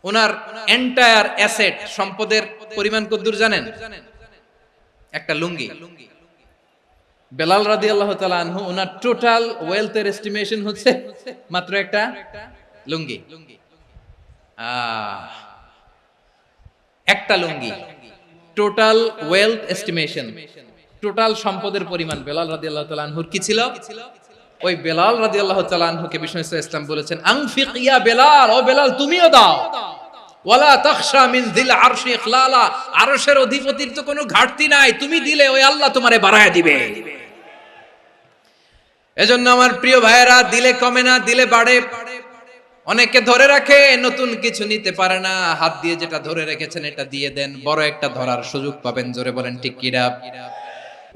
ওনার এন্টায়ার অ্যাসেট, সম্পদের পরিমাণ কতদূর জানেন? একটা লুঙ্গি। বেলাল রাদিয়াল্লাহু তাআলা আনহু, ওনার টোটাল ওয়েলথের এস্টিমেশন হচ্ছে মাত্র একটা লুঙ্গি। একটা লুঙ্গি, টোটাল ওয়েলথ এস্টিমেশন, টোটাল সম্পদের পরিমাণ বেলাল রাদিয়াল্লাহু তাআলা আনহুর কি ছিল? ওই বেলাল রাদিয়াল্লাহু তাআলা আনহুকে বিষ্ণু ইসলাম বলেছেন আনফিক ইয়া বেলাল, ও বেলাল তুমিও দাও। ওয়ালা তাখশা মিন যিল আরশি ইখলালা, আরশের অধিপতির তো কোনো ঘাটতি নাই, তুমি দিলে ওই আল্লাহ তোমারে বাড়ায় দিবে। এজন্য আমার প্রিয় ভাইয়েরা, দিলে কমে না, দিলে বাড়ে। অনেকে ধরে রাখে, নতুন কিছু নিতে পারে না, হাত দিয়ে যেটা ধরে রেখেছেন এটা দিয়ে দেন, বড় একটা ধরার সুযোগ পাবেন। জোরে বলেন ঠিক কিনা?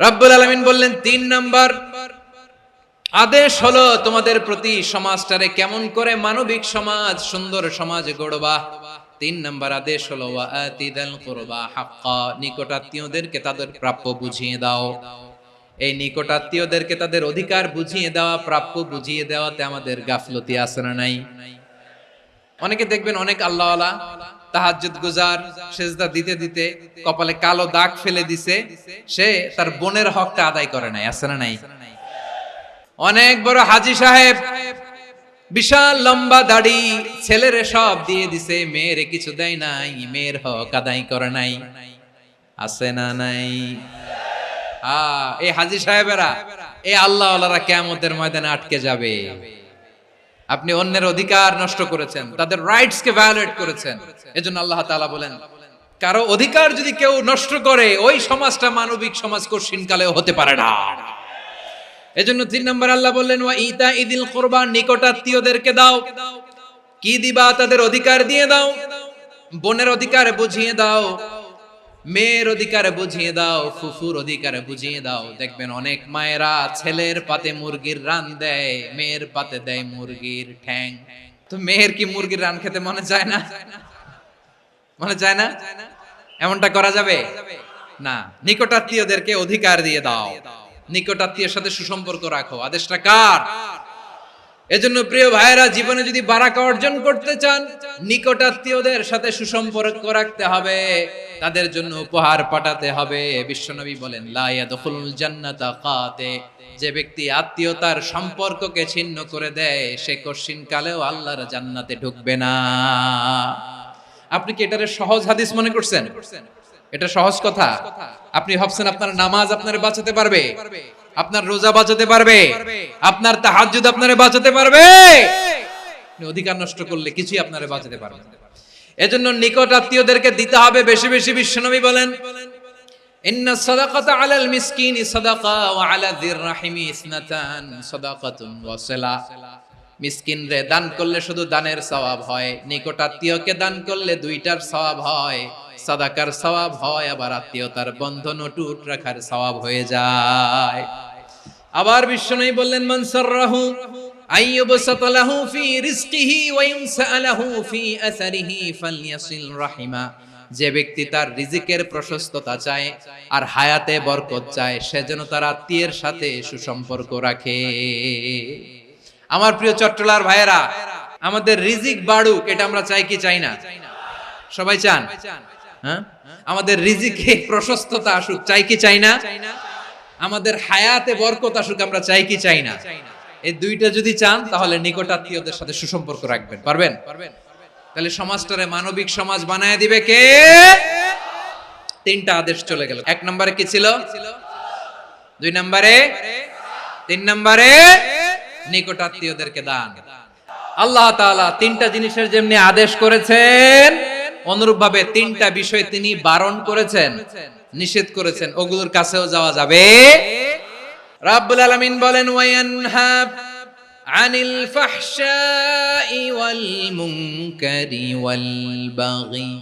রব্বুল আলামিন বললেন ৩ নাম্বার আদেশ হলো তোমাদের প্রতি, সমাজটারে কেমন করে মানবিক সমাজ, সুন্দর সমাজ গড়বা। ৩ নাম্বার আদেশ হলো ওয়া আতিদাল কুরবা হাক্কা, নিকটাত্মীয়দেরকে তাদের প্রাপ্য বুঝিয়ে দাও। এই নিকটাত্মীয়দেরকে তাদের অধিকার বুঝিয়ে দেওয়া, প্রাপ্য বুঝিয়ে দেওয়াতে আমাদের গাফলতি আছে না নাই? অনেকে দেখবেন অনেক আল্লাহওয়ালা, তাহাজ্জুদ গুজার, সেজদা দিতে দিতে কপালে কালো দাগ ফেলে দিছে, সে তার বোনের হকটা আদায় করে নাই, আছে না নাই? অনেক বড় হাজী সাহেব, বিশাল লম্বা দাড়ি, ছেলেরে সব দিয়ে দিছে, মেয়েরে কিছু দেয় নাই, মেয়ের হক আদায় করে নাই, আছে না নাই? এই হাজী সাহেবেরা, এই আল্লাহওয়ালারা কিয়ামতের ময়দানে আটকে যাবে। আপনি অন্যের অধিকার নষ্ট করেছেন, তাদের রাইটস কে ভায়োলেট করেছেন। এজন্য আল্লাহ তাআলা বলেন, কারো অধিকার যদি কেউ নষ্ট করে, ওই সমাজটা মানবিক সমাজ কঠিনকালেও হতে পারে না। এজন্য ৩ নম্বর আল্লাহ বললেন ওয়া ইতাইদিল কুরবা, নিকটাত্মীয়দেরকে দাও। কি দিবা? তাদের অধিকার দিয়ে দাও। বোনের অধিকার বুঝিয়ে দাও, মেয়ের অধিকার বুঝিয়ে দাও, ফুফুর অধিকার বুঝিয়ে দাও। দেখবেন অনেক মায়েরা ছেলের পাতে মুরগির রান দেয়, মেয়ের পাতে দেয় মুরগির ঠ্যাং। তো মেয়ের কি মুরগির রান খেতে মনে চায় না? মনে চায় না? এমনটা করা যাবে না। নিকটাত্মীয়দেরকে অধিকার দিয়ে দাও, নিকটাত্মীয়ের সাথে সুসম্পর্ক রাখো। আদেশটা কার? এজন্য প্রিয় ভাইয়েরা, জীবনে যদি বারাকা অর্জন করতে চান, নিকটাত্মীয়দের সাথে সুসম্পর্ক রাখতে হবে, তাদের জন্য উপহার পাঠাতে হবে। বিশ্বনবী বলেন লা ইয়াদখুলুল জান্নাতা কাতে, যে ব্যক্তি আত্মীয়তার সম্পর্ককে ছিন্ন করে দেয়, সে কঠিন কালেও আল্লাহর জান্নাতে ঢুকবে না। আপনি কি এটারে সহজ হাদিস মনে করছেন? এটা সহজ কথা? আপনি ভাবছেন আপনার নামাজ আপনারে বাঁচাতে পারবে, আপনার রোজা বাঁচাতে পারবে, আপনার তাহাজ্জুদ আপনারে বাঁচাতে পারবে? অধিকার নষ্ট করলে কিছুই আপনারে বাঁচাতে পারবে না। এজন্য নিকট আত্মীয়দেরকে দিতে হবে বেশি বেশি। বিশ্বনবী বলেন ইন্না সাদাকাতা আলাল মিসকিনি সাদাকা ওয়া আলা যির রাহিমি ইসনাতান সাদাকাতুন ওয়া সিলা। মিসকিনরে দান করলে শুধু দানের সওয়াব হয়, নিকট আত্মীয়কে দান করলে দুইটার সওয়াব হয়, সাদাকার সওয়াব হয়, আবার আত্মীয়তার বন্ধন অটুট রাখার সওয়াব হয়ে যায়। আবার বিশ্বনবী বললেন মান সাররাহু আইয়ুবসাতা লাহু ফি রিজকিহি ওয়া ইনসালাহু ফি আসারিহি ফালইয়াসিল রাহিমা। যে ব্যক্তি তার রিজিকের প্রশস্ততা চায় আর হায়াতে বরকত চায়, সে যেন তার আত্মীয়ের সাথে সুসম্পর্ক রাখে। আমার প্রিয় চট্টলার ভাইয়েরা, আমাদের রিজিক বাড়ুক, এটা আমরা চাই কি চাই না? সবাই চান? হ্যাঁ, আমাদের রিজিকে প্রশস্ততা আসুক, চাই কি চাই না? আমাদের হায়াতে বরকত আসুক, আমরা চাই কি চাই না? এই দুইটা যদি চান তাহলে নিকটাত্মীয়দের সাথে সুসম্পর্ক রাখবেন। পারবেন? তাহলে সমাজটারে মানবিক সমাজ বানায় দিবে কে? তিনটা আদেশ চলে গেল। 1 নম্বরে কি ছিল? 2 নম্বরে, 3 নম্বরে নিকটাত্মীয়দেরকে দান। আল্লাহ তাআলা তিনটা জিনিসের যেমনি আদেশ করেছেন, অনুরূপভাবে তিনটা বিষয় তিনি বারণ করেছেন, নিষেধ করেছেন। ওগুলোর কাছেও যাওয়া যাবে। রাব্বুল আলামিন বলেন, ওয়ায়ানহা আনিল ফাহশাই ওয়াল মুনকারি ওয়াল বাগি।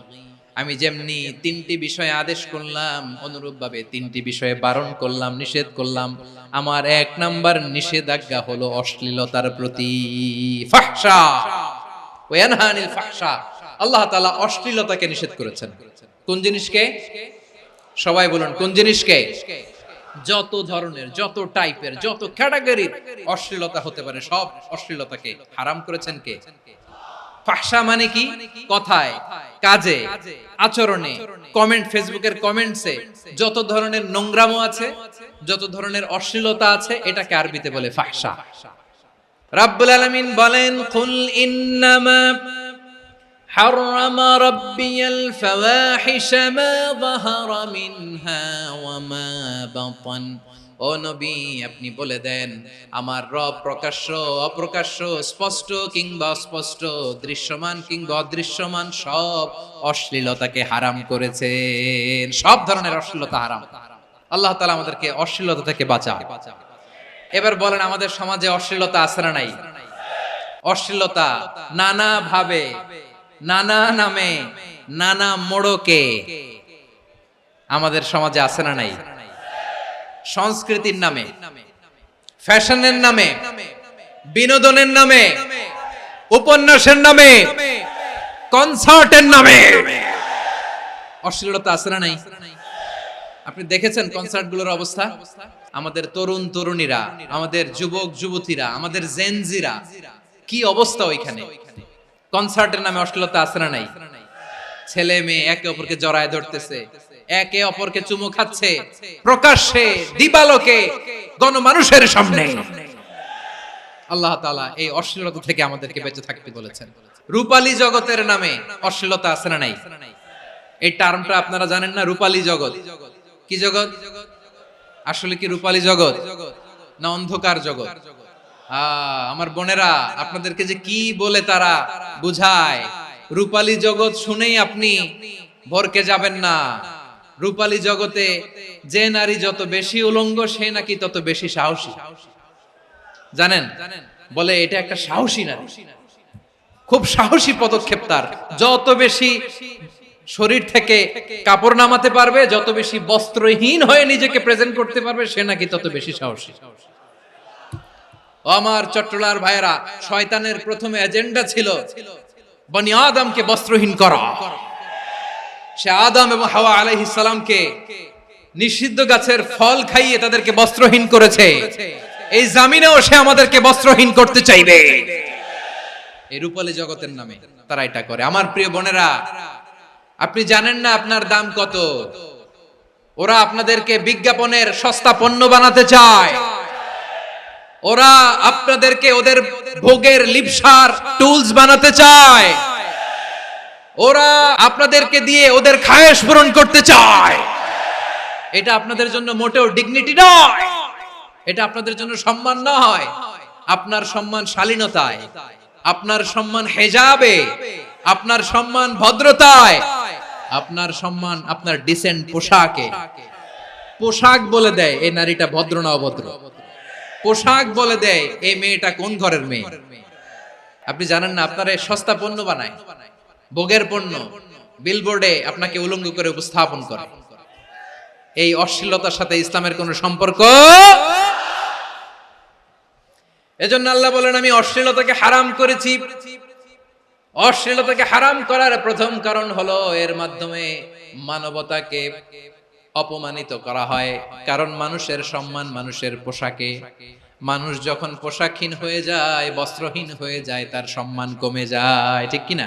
আমি যেমনি তিনটি বিষয়ে আদেশ করলাম, অনুরূপভাবে তিনটি বিষয়ে বারণ করলাম, নিষেধ করলাম। আমার 1 নাম্বার নিষেধাজ্ঞা হলো অশ্লীলতার প্রতি। ফাহশা, ওয়ায়ানহা আনিল ফাহশা, আল্লাহ তাআলা অশ্লীলতাকে নিষেধ করেছেন। কোন জিনিসকে? সবাই বলুন, কোন জিনিসকে? যত ধরনের, যত টাইপের, যত ক্যাটাগরির অশ্লীলতা হতে পারে সব অশ্লীলতাকে হারাম করেছেন কে? ফাহশা মানে কি? কথায়, কাজে, আচরণে, কমেন্ট, ফেসবুকের কমেন্টসে যত ধরনের নোংরামো আছে, যত ধরনের অশ্লীলতা আছে, এটাকে আরবিতে বলে ফাহশা। রাব্বুল আলামিন বলেন, কুল ইন্নামা حرم ربي الفواحش ما ظهر منها وما بطن। ও নবী, আপনি বলে দেন, আমার রব প্রকাশ্য, অপ্রকাশ্য, স্পষ্ট কিংবা অস্পষ্ট, দৃশ্যমান কিংবা অদৃশ্যমান সব অশ্লীলতাকে হারাম করেছেন। সব ধরনের অশ্লীলতা হারাম। আল্লাহ তাআলা আমাদেরকে অশ্লীলতা থেকে বাঁচান। এবার বলেন, আমাদের সমাজে অশ্লীলতা আছে না নাই? অশ্লীলতা নানা ভাবে, নানা নামে, নানা মোড়কে আমাদের সমাজে আছে না নাই? সংস্কৃতির নামে, ফ্যাশনের নামে, বিনোদনের নামে, উপন্যাসের নামে, কনসার্টের নামে অশ্লীলতা আছে না নাই? আপনি দেখেছেন কনসার্ট গুলোর অবস্থা? আমাদের তরুণ তরুণীরা, আমাদের যুবক যুবতীরা, আমাদের জেনজিরা, কি অবস্থা ওইখানে? কনসার্টের নামে অশ্লীলতা আছে না নাই? ছেলে মেয়ে একে অপরকে জড়ায় ধরতেছে, একে অপরকে চুমু খাচ্ছে, প্রকাশ্যে, দিবালোকে, গণমানুষের সামনে। আল্লাহ তাআলা এই অশ্লীলতা থেকে আমাদেরকে বেঁচে থাকতে বলেছেন। রূপালী জগতের নামে অশ্লীলতা আছে না নাই? এই টার্মটা আপনারা জানেন না? রূপালী জগৎ কি জগৎ? আসলে কি রূপালী জগৎ না অন্ধকার জগৎ? আমার বোনেরা, আপনাদেরকে যে কি বলে তারা বুঝায়, রূপালী জগৎ শুনেই আপনি ভরকে যাবেন না। রূপালী জগতে যে নারী যত বেশি উলঙ্গ, সে নাকি তত বেশি সাহসী। জানেন? বলে এটা একটা সাহসী নারী, খুব সাহসী পদক্ষেপ তার। যত বেশি শরীর থেকে কাপড় নামাতে পারবে, যত বেশি বস্ত্রহীন হয়ে নিজেকে প্রেজেন্ট করতে পারবে, সে নাকি তত বেশি সাহসী। আমার চট্টলার ভাইয়েরা, শয়তানের প্রথম এজেন্ডা ছিল বনি আদমকে বস্ত্রহীন করা। সে আদম এবং হাওয়া আলাইহিস সালামকে নিষিদ্ধ গাছের ফল খাইয়ে তাদেরকে বস্ত্রহীন করেছে। এই জামিনেও সে আমাদেরকে বস্ত্রহীন করতে চাইবে। এই রূপালী জগতের নামে তারা এটা করে। আমার প্রিয় বোনেরা, আপনি জানেন না আপনার দাম কত? ওরা আপনাদেরকে বিজ্ঞাপনের সস্তা পণ্য বানাতে চায়। ওরা আপনাদেরকে ওদের ভোগের লিপসার টুলস বানাতে চায়। ওরা আপনাদেরকে দিয়ে ওদের খায়েশ পূরণ করতে চায়। এটা আপনাদের জন্য মোটেও ডিগনিটি নয়, এটা আপনাদের জন্য সম্মান নয়। আপনার সম্মান শালীনতায়, আপনার সম্মান হেজাবে, আপনার সম্মান ভদ্রতায়, আপনার সম্মান আপনার ডিসেন্ট পোশাকে। পোশাক বলে দেয় এই নারীটা ভদ্র না অভদ্র। পোশাক বলে দেয় এই মেয়েটা কোন ঘরের মেয়ে। আপনি জানেন না, আপনারা সস্তা পণ্য বানায়, ভোগের পণ্য, বিলবোর্ডে আপনাকে উলঙ্গ করে উপস্থাপন করে। এই অশ্লীলতার সাথে ইসলামের কোনো সম্পর্ক। এজন্য আল্লাহ বলেন, আমি অশ্লীলতাকে হারাম করেছি। অশ্লীলতাকে হারাম করার প্রথম কারণ হলো এর মাধ্যমে মানবতাকে অপমানিত করা হয়। কারণ মানুষের সম্মান মানুষের পোশাকে। মানুষ যখন পোশাকহীন হয়ে যায়, বস্ত্রহীন হয়ে যায়, তার সম্মান কমে যায়। ঠিক কিনা?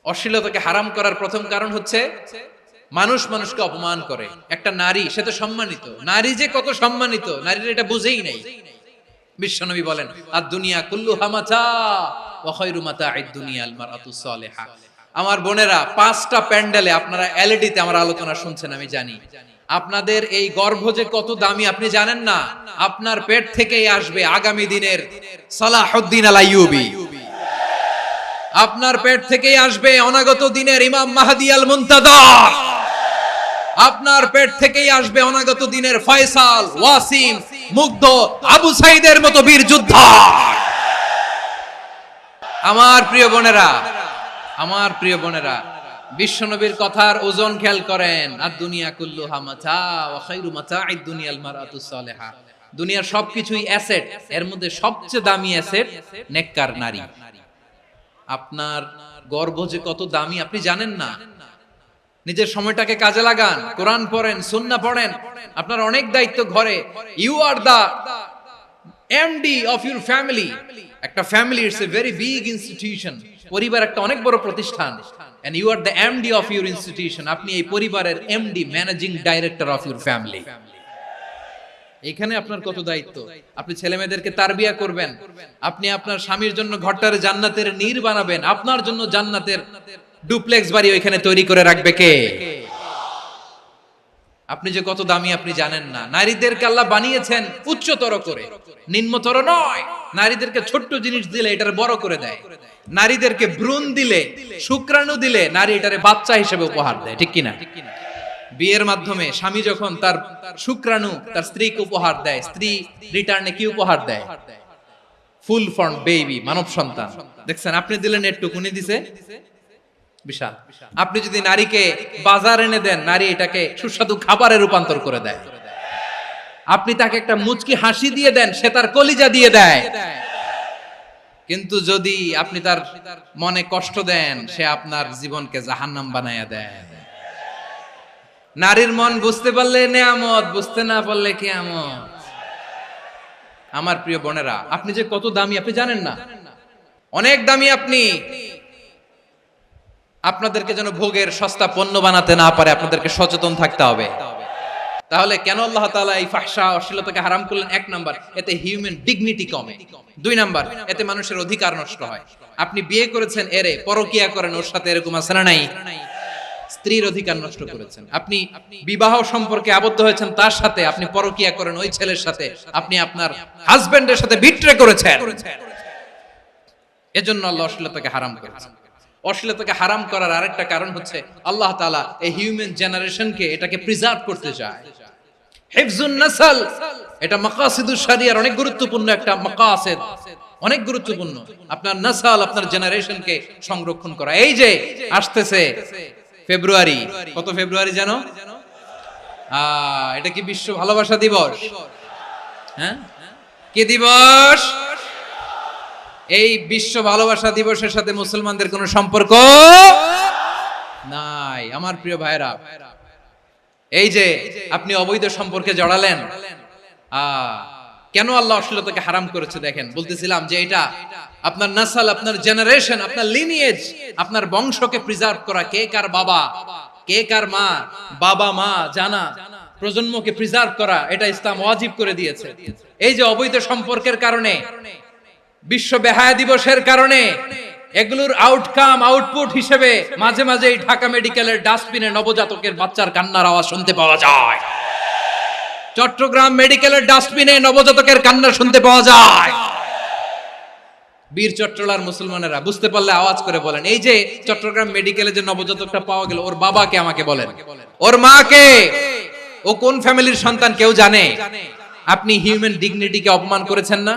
অশ্লীলতাকে হারাম করার প্রথম কারণ হচ্ছে মানুষ মানুষকে অপমান করে। একটা নারী, সে তো সম্মানিত, নারী যে কত সম্মানিত নারীর এটা বুঝেই নাই। বিশ্বনবী বলেন আদ-দুনিয়া কুল্লুহা মাতা ওয়া খায়রু মাতা'আদ দুনিয়া আল মারআতুস সালিহা। আমার বোনেরা, 5টা প্যান্ডেলে আপনারা এলইডিতে আমার আলোচনা শুনছেন আমি জানি। আপনাদের এই গর্ভ যে কত দামি আপনি জানেন না। আপনার পেট থেকেই আসবে আগামী দিনের সালাহুদ্দিন আল আইয়ুবী। আপনার পেট থেকেই আসবে অনাগত দিনের ইমাম মাহদী আল মুনতাযর। আপনার পেট থেকেই আসবে অনাগত দিনের ফয়সাল, ওয়াসিম, মুগ্ধ, আবু সাইদের মতো বীর যোদ্ধা। আমার প্রিয় বোনেরা, আমার প্রিয় বোনেরা, বিশ্বনবীর কথার ওজন খেয়াল করেন। আদ-দুনিয়া কুল্লুহা মাতা ওয়া খায়রু মাতা'আদ দুনিয়া আল মারআতুস সালিহা। দুনিয়ার সবকিছুই অ্যাসেট, এর মধ্যে সবচেয়ে দামি অ্যাসেট নেককার নারী। আপনার গর্ভ যে কত দামি আপনি জানেন না। নিজের সময়টাকে কাজে লাগান, কোরআন পড়েন, সুন্নাহ পড়েন। আপনার অনেক দায়িত্ব ঘরে। You are the MD of your family. একটা family it's a very big institution. পরিবার একটা অনেক বড় প্রতিষ্ঠান। And you are the MD of your institution. আপনি এই পরিবারের MD, managing director of your family. এখানে আপনার কত দায়িত্ব। আপনি ছেলে মেয়েদেরকে তারবিয়া করবেন, আপনি আপনার স্বামীর জন্য ঘরটারে জান্নাতের নীর বানাবেন, আপনার জন্য জান্নাতের ডুপ্লেক্স বাড়ি ওইখানে তৈরি করে রাখবে কে? আপনি যে কত দামি আপনি জানেন না। নারীদেরকে আল্লাহ বানিয়েছেন উচ্চতর করে, নিম্নতর নয়। নারীদেরকে ছোট্ট জিনিস দিলে এটারে বড় করে দেয়। নারীদেরকে ভ্রূণ দিলে, শুক্রাণু দিলে নারী এটারে বাচ্চা হিসেবে উপহার দেয়, ঠিক কিনা? বিয়ের মাধ্যমে স্বামী যখন তার শুক্রাণু তার স্ত্রীকে উপহার দেয়, স্ত্রী রিটার্নে কি উপহার দেয়? ফুল ফর্ম বেবি, মানব সন্তান। দেখছেন, আপনি দিলেন একটু, উনি দিছে বিশাল। আপনি যদি নারীকে বাজার এনে দেন, নারী এটাকে সুস্বাদু খাবারে রূপান্তর করে দেয়। আপনি তাকে একটা মুচকি হাসি দিয়ে দেন, সে তার কলিজা দিয়ে দেয়। কিন্তু যদি আপনি তার মনে কষ্ট দেন, সে আপনার জীবনকে জাহান্নাম বানায়া দেয়। নারীর মন বুঝতে পারলে নেয়ামত, বুঝতে না পারলে কিয়ামত। আমার প্রিয় বোনেরা, আপনি যে কত দামি আপনি জানেন না। অনেক দামি আপনি। আপনাদেরকে যেন ভোগের সস্তা পণ্য বানাতে না পারে, আপনাদেরকে সচেতন থাকতে হবে। তাহলে কেন আল্লাহ তাআলা এই ফাহশা, অশ্লীলতাকে হারাম করলেন? 1 নাম্বার, এতে হিউম্যান ডিগনিটি কমে। 2 নাম্বার, এতে মানুষের অধিকার নষ্ট হয়। আপনি বিয়ে করেছেন এরে, পরকিয়া করেন ওর সাথে, এরকম আছে না নাই? স্ত্রীর অধিকার নষ্ট করেছেন। আপনি বিবাহ সম্পর্কে আবদ্ধ হয়েছেন তার সাথে, আপনি পরকিয়া করেন ওই ছেলের সাথে, আপনি আপনার হাজবেন্ডের সাথে বিট্রে করেছেন। এজন্য আল্লাহ অশ্লীলতাকে হারাম করেছেন। অশ্লীলতাকে হারাম করার আরেকটা কারণ হচ্ছে আল্লাহ তাআলা এই হিউম্যান জেনারেশনকে এটাকে প্রিজার্ভ করতে চায়। হিফজুন নাসল, এটা মাকাসিদুশ শরিয়ার অনেক গুরুত্বপূর্ণ একটা মাকাসিদ, অনেক গুরুত্বপূর্ণ। আপনার নাসল, আপনার জেনারেশনকে সংরক্ষণ করা। এই যে আসতেছে ফেব্রুয়ারি, কত ফেব্রুয়ারি জানো? এটা কি বিশ্ব ভালোবাসা দিবস? হ্যাঁ, কি দিবস? এই বিশ্ব ভালোবাসা দিবসের সাথে মুসলমানদের কোনো সম্পর্ক নাই। আমার প্রিয় ভাইরা, এই যে আপনি অবৈধ সম্পর্কে জড়ালেন, কেন আল্লাহ অশ্লীলতাকে হারাম করেছে দেখেন। বলতেছিলাম যে এটা আপনার নাসল, আপনার জেনারেশন, আপনার লিনিয়েজ, আপনার বংশকে প্রিজার্ভ করা। কে কার বাবা, কে কার মা, বাবা মা জানা, প্রজন্মকে প্রিজার্ভ করা, এটা ইসলাম ওয়াজিব করে দিয়েছে। এই যে অবৈধ সম্পর্কের কারণে, বিশ্ব বেহায়া দিবসের কারণে, এগুলোর আউটকাম, আউটপুট হিসেবে মাঝে মাঝে এই ঢাকা মেডিকেলের ডাস্টবিনে নবজাতকের বাচ্চার কান্নার আওয়াজ শুনতে পাওয়া যায়। চট্টগ্রাম মেডিকেলের ডাস্টবিনে নবজাতকের কান্না শুনতে পাওয়া যায়। বীর চট্টলার মুসলমানেরা বুঝতে পারলে আওয়াজ করে বলেন, এই যে চট্টগ্রাম মেডিকেলে যে নবজাতকটা পাওয়া গেল, ওর বাবাকে আমাকে বলেন, ওর মাকে, ও কোন ফ্যামিলির সন্তান কেউ জানে? আপনি হিউম্যান ডিগনিটিকে অপমান করেছেন না?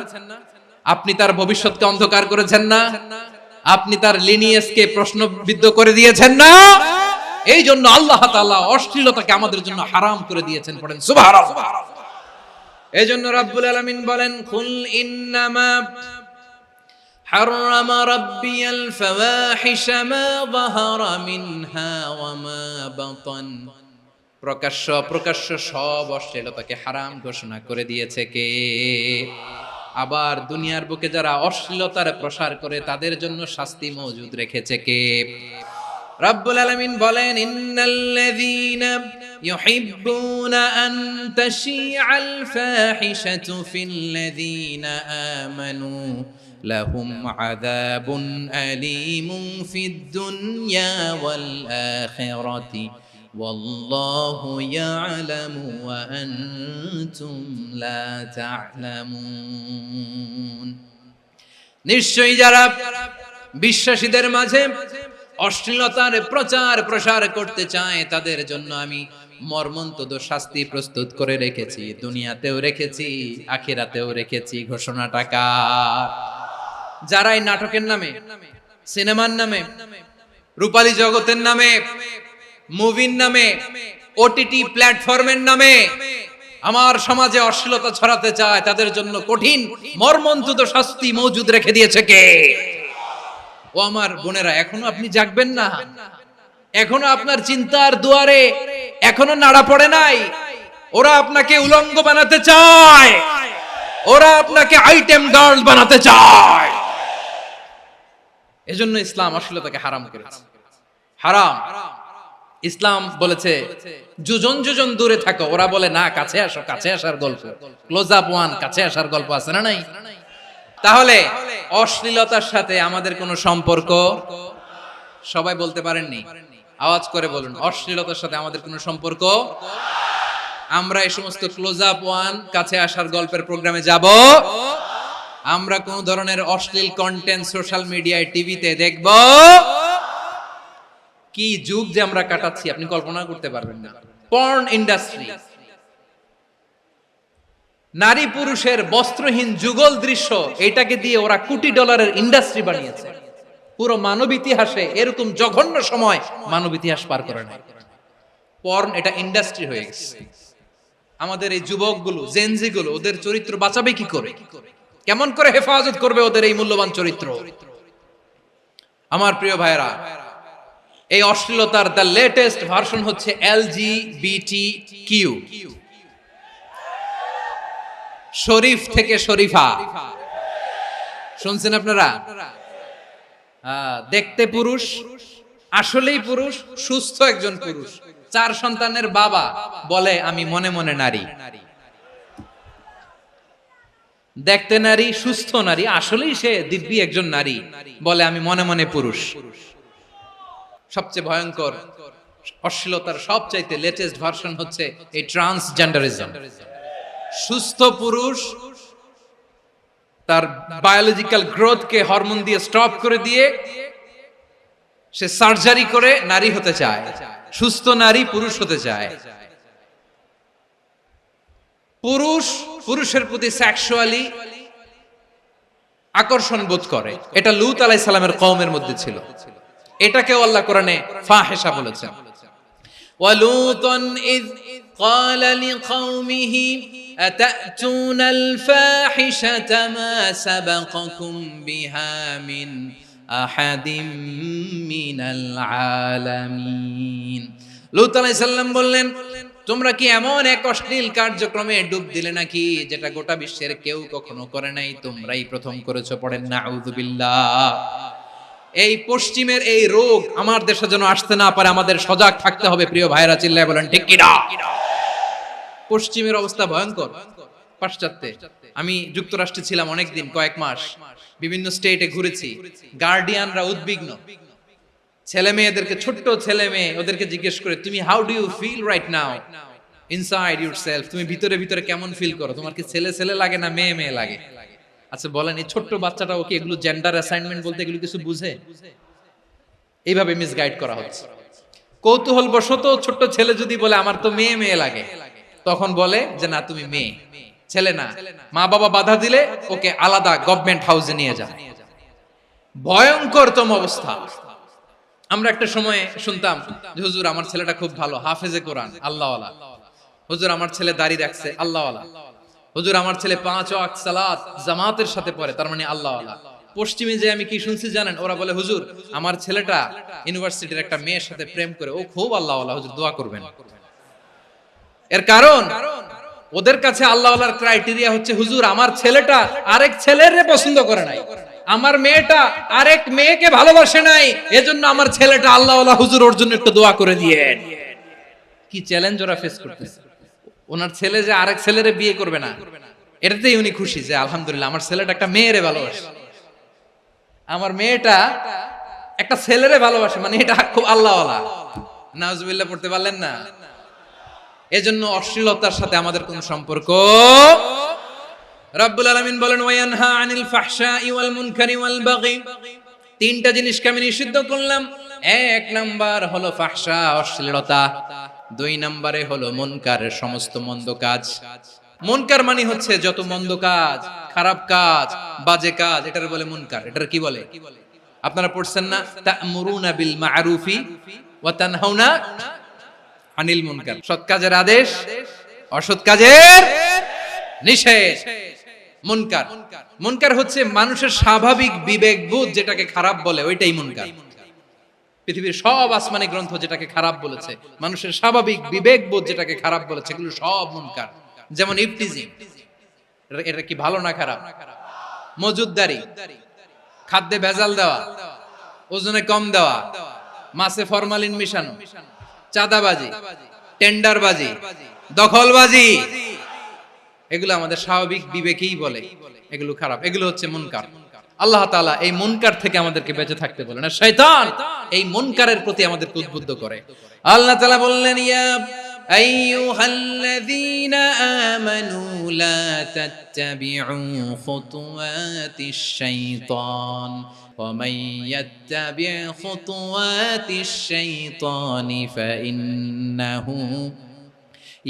আপনি তার ভবিষ্যৎকে অন্ধকার করেছেন না? আপনি তার লিনিয়েজকে প্রশ্নবিদ্ধ করে দিয়েছেন না? এই জন্য আল্লাহ তাআলা অশ্লীলতাকে আমাদের জন্য হারাম করে দিয়েছেন। পড়েন সুবহানাল্লাহ। এই জন্য রাব্বুল আলামিন বলেন, কুল ইন্নামা হারামা রাব্বিয়াল ফাওয়াহিশা মা যাহারা মিনহা ওয়া মা বাতান। প্রকাশ্য অপ্রকাশ্য সব অশ্লীলতাকে হারাম ঘোষণা করে দিয়েছে কে? আবার দুনিয়ার বুকে যারা অশ্লীলতার প্রসার করে তাদের জন্য শাস্তি মজুদ রেখেছে কে? রব্বুল আলামিন বলেন, ইন্নাল্লাযীনা يحبون أن تشيع الفاحشة في الذين آمنوا لهم عذاب أليم في الدنيا والآخرة والله يعلم وأنتم لا تعلمون নিশ্চয়ই যারা বিশ্বাসীদের মাঝে অশ্লীলতার প্রচার প্রসার করতে চায় তাদের জন্য আমি মর্মন্তুদ শাস্তি প্রস্তুত করে রেখেছি, দুনিয়াতেও রেখেছি, আখিরাতেও রেখেছি। ঘোষণাটা কার? যারা এই নাটকের নামে, সিনেমার নামে, রূপালী জগতের নামে, মুভির নামে, ওটিটি প্ল্যাটফর্মের নামে আমার সমাজে অশ্লীলতা ছড়াতে চায় তাদের জন্য কঠিন মর্মন্তুদ শাস্তি মজুদ রেখে দিয়েছে কে? ও আমার বোনেরা, এখনো আপনি জাগবেন না? এখনো আপনার চিন্তার দুয়ারে এখনো নাড়া পড়ে নাই? ওরা আপনাকে উলঙ্গ বানাতে চায়, ওরা আপনাকে আইটেম গার্ল বানাতে চায়। এজন্য ইসলাম অশ্লীলতাকে হারাম করেছে। হারাম। ইসলাম বলেছে যোজন যোজন দূরে থাকো, ওরা বলে না কাছে আসো, কাছে আসার গল্প, ক্লোজ আপ ওয়ান, কাছে আসার গল্প আছে না নাই? তাহলে অশ্লীলতার সাথে আমাদের কোনো সম্পর্ক? সবাই বলতে পারেননি, আওয়াজ করে বলুন, অশ্লীলতার সাথে আমাদের কোনো সম্পর্ক? আমরা এই সমস্ত ক্লোজ আপ ওয়ান, কাছে আসার গল্পের প্রোগ্রামে যাব? আমরা কোন ধরনের অশ্লীল কন্টেন্ট সোশ্যাল মিডিয়ায়, টিভিতে দেখব? কি যুগ যে আমরা কাটাচ্ছি আপনি কল্পনা করতে পারবেন না। পর্ন ইন্ডাস্ট্রি, নারী পুরুষের বস্ত্রহীন যুগল দৃশ্য, এটাকে দিয়ে ওরা কোটি ডলারের ইন্ডাস্ট্রি বানিয়েছে। পুরো মানব ইতিহাসে এরকম জঘন্য সময় মানব ইতিহাস পার করে নাই। পর্ন এটা ইন্ডাস্ট্রি হয়ে গেছে। আমাদের এই যুবকগুলো, জেনজি গুলো, ওদের চরিত্র বাঁচাবে কি করে? কেমন করে হেফাজত করবে ওদের এই মূল্যবান চরিত্র? আমার প্রিয় ভাইরা, এই অশ্লীলতার দ্য লেটেস্ট ভার্সন হচ্ছে LGBTQ, শরীফ থেকে শরীফা। শুনছেন আপনারা? দেখতে পুরুষ, আসলেই পুরুষ, সুস্থ একজন পুরুষ, 4 সন্তানের বাবা, বলে আমি মনে মনে নারী। দেখতে নারী, সুস্থ নারী, আসলেই সে দিব্যি একজন নারী, বলে আমি মনে মনে পুরুষ। সবচেয়ে ভয়ঙ্কর অশ্লীলতার সবচাইতে লেটেস্ট ভার্সন হচ্ছে এই ট্রান্সজেন্ডারিজম। সুস্থ পুরুষ তার বায়োলজিক্যাল গ্রোথকে হরমোন দিয়ে স্টপ করে দিয়ে সে সার্জারি করে নারী হতে চায়, সুস্থ নারী পুরুষ হতে চায়। পুরুষ পুরুষের প্রতি সেক্সুয়ালি আকর্ষণ বোধ করে, এটা লূত আলাইহিস সালামের কওমের মধ্যে ছিল। এটাকে আল্লাহ কোরআনে ফাহিশা বলেছেন। ওয়ালুতান ইয قال لقومه أتأتون الفاحشة ما سبقكم بها من أحد من العالمين। লূত আলাইহিস সালাম বললেন, তোমরা কি এমন এক অশ্লীল কার্যক্রমে ডুব দিলে নাকি যেটা গোটা বিশ্বের কেউ কখনো করে নাই, তোমরাই প্রথম করেছো। পড়েন নাউযুবিল্লাহ। এই পশ্চিমের এই রোগ আমার দেশে যেন আসতে না পারে, আমাদের সজাগ থাকতে হবে। প্রিয় ভাইরা, চিল্লায় বলেন ঠিক কি না? পশ্চিমের অবস্থা ভয়ঙ্কর। পাশ্চাত্যে, আমি যুক্তরাষ্ট্রে ছিলাম অনেকদিন, কয়েক মাস, বিভিন্ন স্টেটে ঘুরেছি। গার্ডিয়ানরা উদ্বিগ্ন, ছেলে মেয়েদেরকে, ছোট্ট ছেলে মেয়ে, ওদেরকে জিজ্ঞেস করে, তুমি how do you feel right now inside yourself? তুমি ভিতরে ভিতরে কেমন ফিল করো? তোমার কি ছেলে ছেলে লাগে না মেয়ে মেয়ে লাগে? আচ্ছা বলেন, এই ছোট্ট বাচ্চাটাও কি এগুলো জেন্ডার অ্যাসাইনমেন্ট বলতে এগুলো কিছু বুঝে? এইভাবে মিসগাইড করা হচ্ছে। কৌতূহল বশত ছোট্ট ছেলে যদি বলে আমার তো মেয়ে মেয়ে লাগে, তখন বলে যে না তুমি মেয়ে, ছেলে না। মা বাবা বাধা দিলে ওকে আলাদা গভর্নমেন্ট হাউসে নিয়ে যায়। ভয়ঙ্করতম অবস্থা। আমরা একটা সময় শুনতাম যে হুজুর আমার ছেলেটা খুব ভালো, হাফেজে কোরআন, আল্লাহওয়ালা। হুজুর আমার ছেলে দাড়ি রাখছে, আল্লাহওয়ালা। হুজুর আমার ছেলে 5 ওয়াক্ত সালাত জামাতের সাথে পড়ে, তার মানে আল্লাহওয়ালা। পশ্চিমে যে আমি কি শুনছি জানেন? ওরা বলে হুজুর আমার ছেলেটা ইউনিভার্সিটির একটা মেয়ের সাথে প্রেম করে, ও খুব আল্লাহওয়ালা, হুজুর দোয়া করবেন। এর কারণ ওদের কাছে আল্লাহওয়ালার ক্রাইটেরিয়া হচ্ছে হুজুর আমার ছেলেটা আরেক ছেলেরে পছন্দ করে নাই, আমার মেয়েটা আরেক মেয়েকে ভালোবাসে নাই, এজন্য আমার ছেলেটা আল্লাহওয়ালা, হুজুর ওর জন্য একটু দোয়া করে দিয়েন। কি চ্যালেঞ্জ ওরা ফেস করতেছে। ওনার ছেলে যে আরেক ছেলেরে বিয়ে করবে না, এটাতেই উনি খুশি যে আলহামদুলিল্লাহ আমার ছেলেটা একটা মেয়েরে ভালোবাসে, আমার মেয়েটা একটা ছেলেরে ভালোবাসে, মানে এটা খুব আল্লাহওয়ালা। নাউজুবিল্লাহ পড়তে পারলেন না? এজন্য অশ্লীলতার সাথে আমাদের কোনো সম্পর্ক। রব্বুল আলামিন বলেন ওয়ায়ানহা আনিল ফাহশাই ওয়াল মুনকারি ওয়াল বাগি, তিনটা জিনিসকে আমি নিষিদ্ধ করলাম। এক নাম্বার হলো ফাহশা, অশ্লীলতা। দুই নম্বরে হলো মুনকার, সমস্ত মন্দ কাজ। মুনকার মানে হচ্ছে যত মন্দ কাজ, খারাপ কাজ, বাজে কাজ, এটার বলে মুনকার। এটার কি বলে? আপনারা পড়ছেন না, তা'মুরুনা বিল মা'রুফি ওয়া তানহাউনা আনিল মুনকার। সৎ কাজের আদেশ, অসৎ কাজের নিষেধ। মুনকার, মুনকার হচ্ছে মানুষের স্বাভাবিক বিবেকবোধ যেটাকে খারাপ বলে, ওইটাই মুনকার। পৃথিবীর সব আসমানি গ্রন্থ যেটাকে খারাপ বলেছে, মানুষের স্বাভাবিক বিবেকবোধ যেটাকে খারাপ বলেছে, এগুলো সব মুনকার। যেমন ইফতিজিং, এটা কি ভালো না খারাপ? মজুদদারি, খাদ্যে ভেজাল দেওয়া, ওজনে কম দেওয়া, মাছে ফরমালিন মিশানো, চাঁদাবাজি, টেন্ডারবাজি, দখলবাজি, এগুলো আমাদের স্বাভাবিক বিবেকেই বলে এগুলো খারাপ, এগুলো হচ্ছে মুনকার। আল্লাহ তাআলা এই মুনকার থেকে আমাদেরকে বেঁচে থাকতে বলেন, আর শয়তান এই মুনকারের প্রতি আমাদেরকে উদ্বুদ্ধ করে। আল্লাহ তাআলা বললেন, ইয়া আইয়ুহাল্লাযীনা আমানু লা তাত্তাবিউ খুতুওয়াতিশ শাইতান ওয়া মান ইয়াত্তাবি' খুতুওয়াতিশ শাইতানি ফাইন্নাহু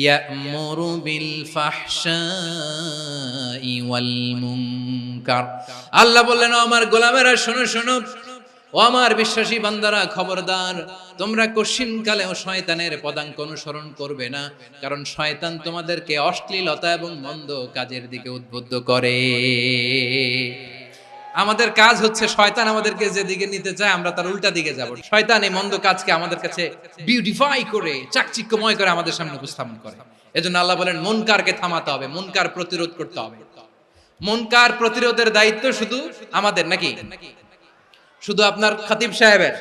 ইয়া'মুরু বিল ফাহশাই ওয়াল মুনকার। আল্লাহ বললেন, আমার গোলামেরা শোনো শোনো, ও আমার বিশ্বাসী বান্দারা খবরদার, তোমরা কশিনকালেও শয়তানের পদাঙ্ক অনুসরণ করবে না, কারণ শয়তান তোমাদেরকে অশ্লীলতা এবং মন্দ কাজের দিকে উদ্বুদ্ধ করে। আমাদের কাজ হচ্ছে শয়তান আমাদেরকে যেদিকে নিতে চায় আমরা তার উল্টা দিকে যাব। শয়তান এই মন্দ কাজকে আমাদের কাছে বিউটিফাই করে, চাকচিক্যময় করে আমাদের সামনে উপস্থাপন করে। এজন্য আল্লাহ বলেন মুনকারকে থামাতে হবে, মুনকার প্রতিরোধ করতে হবে। মুনকার প্রতিরোধের দায়িত্ব শুধু আমাদের নাকি? শুধু আপনার খতিব সাহেবের,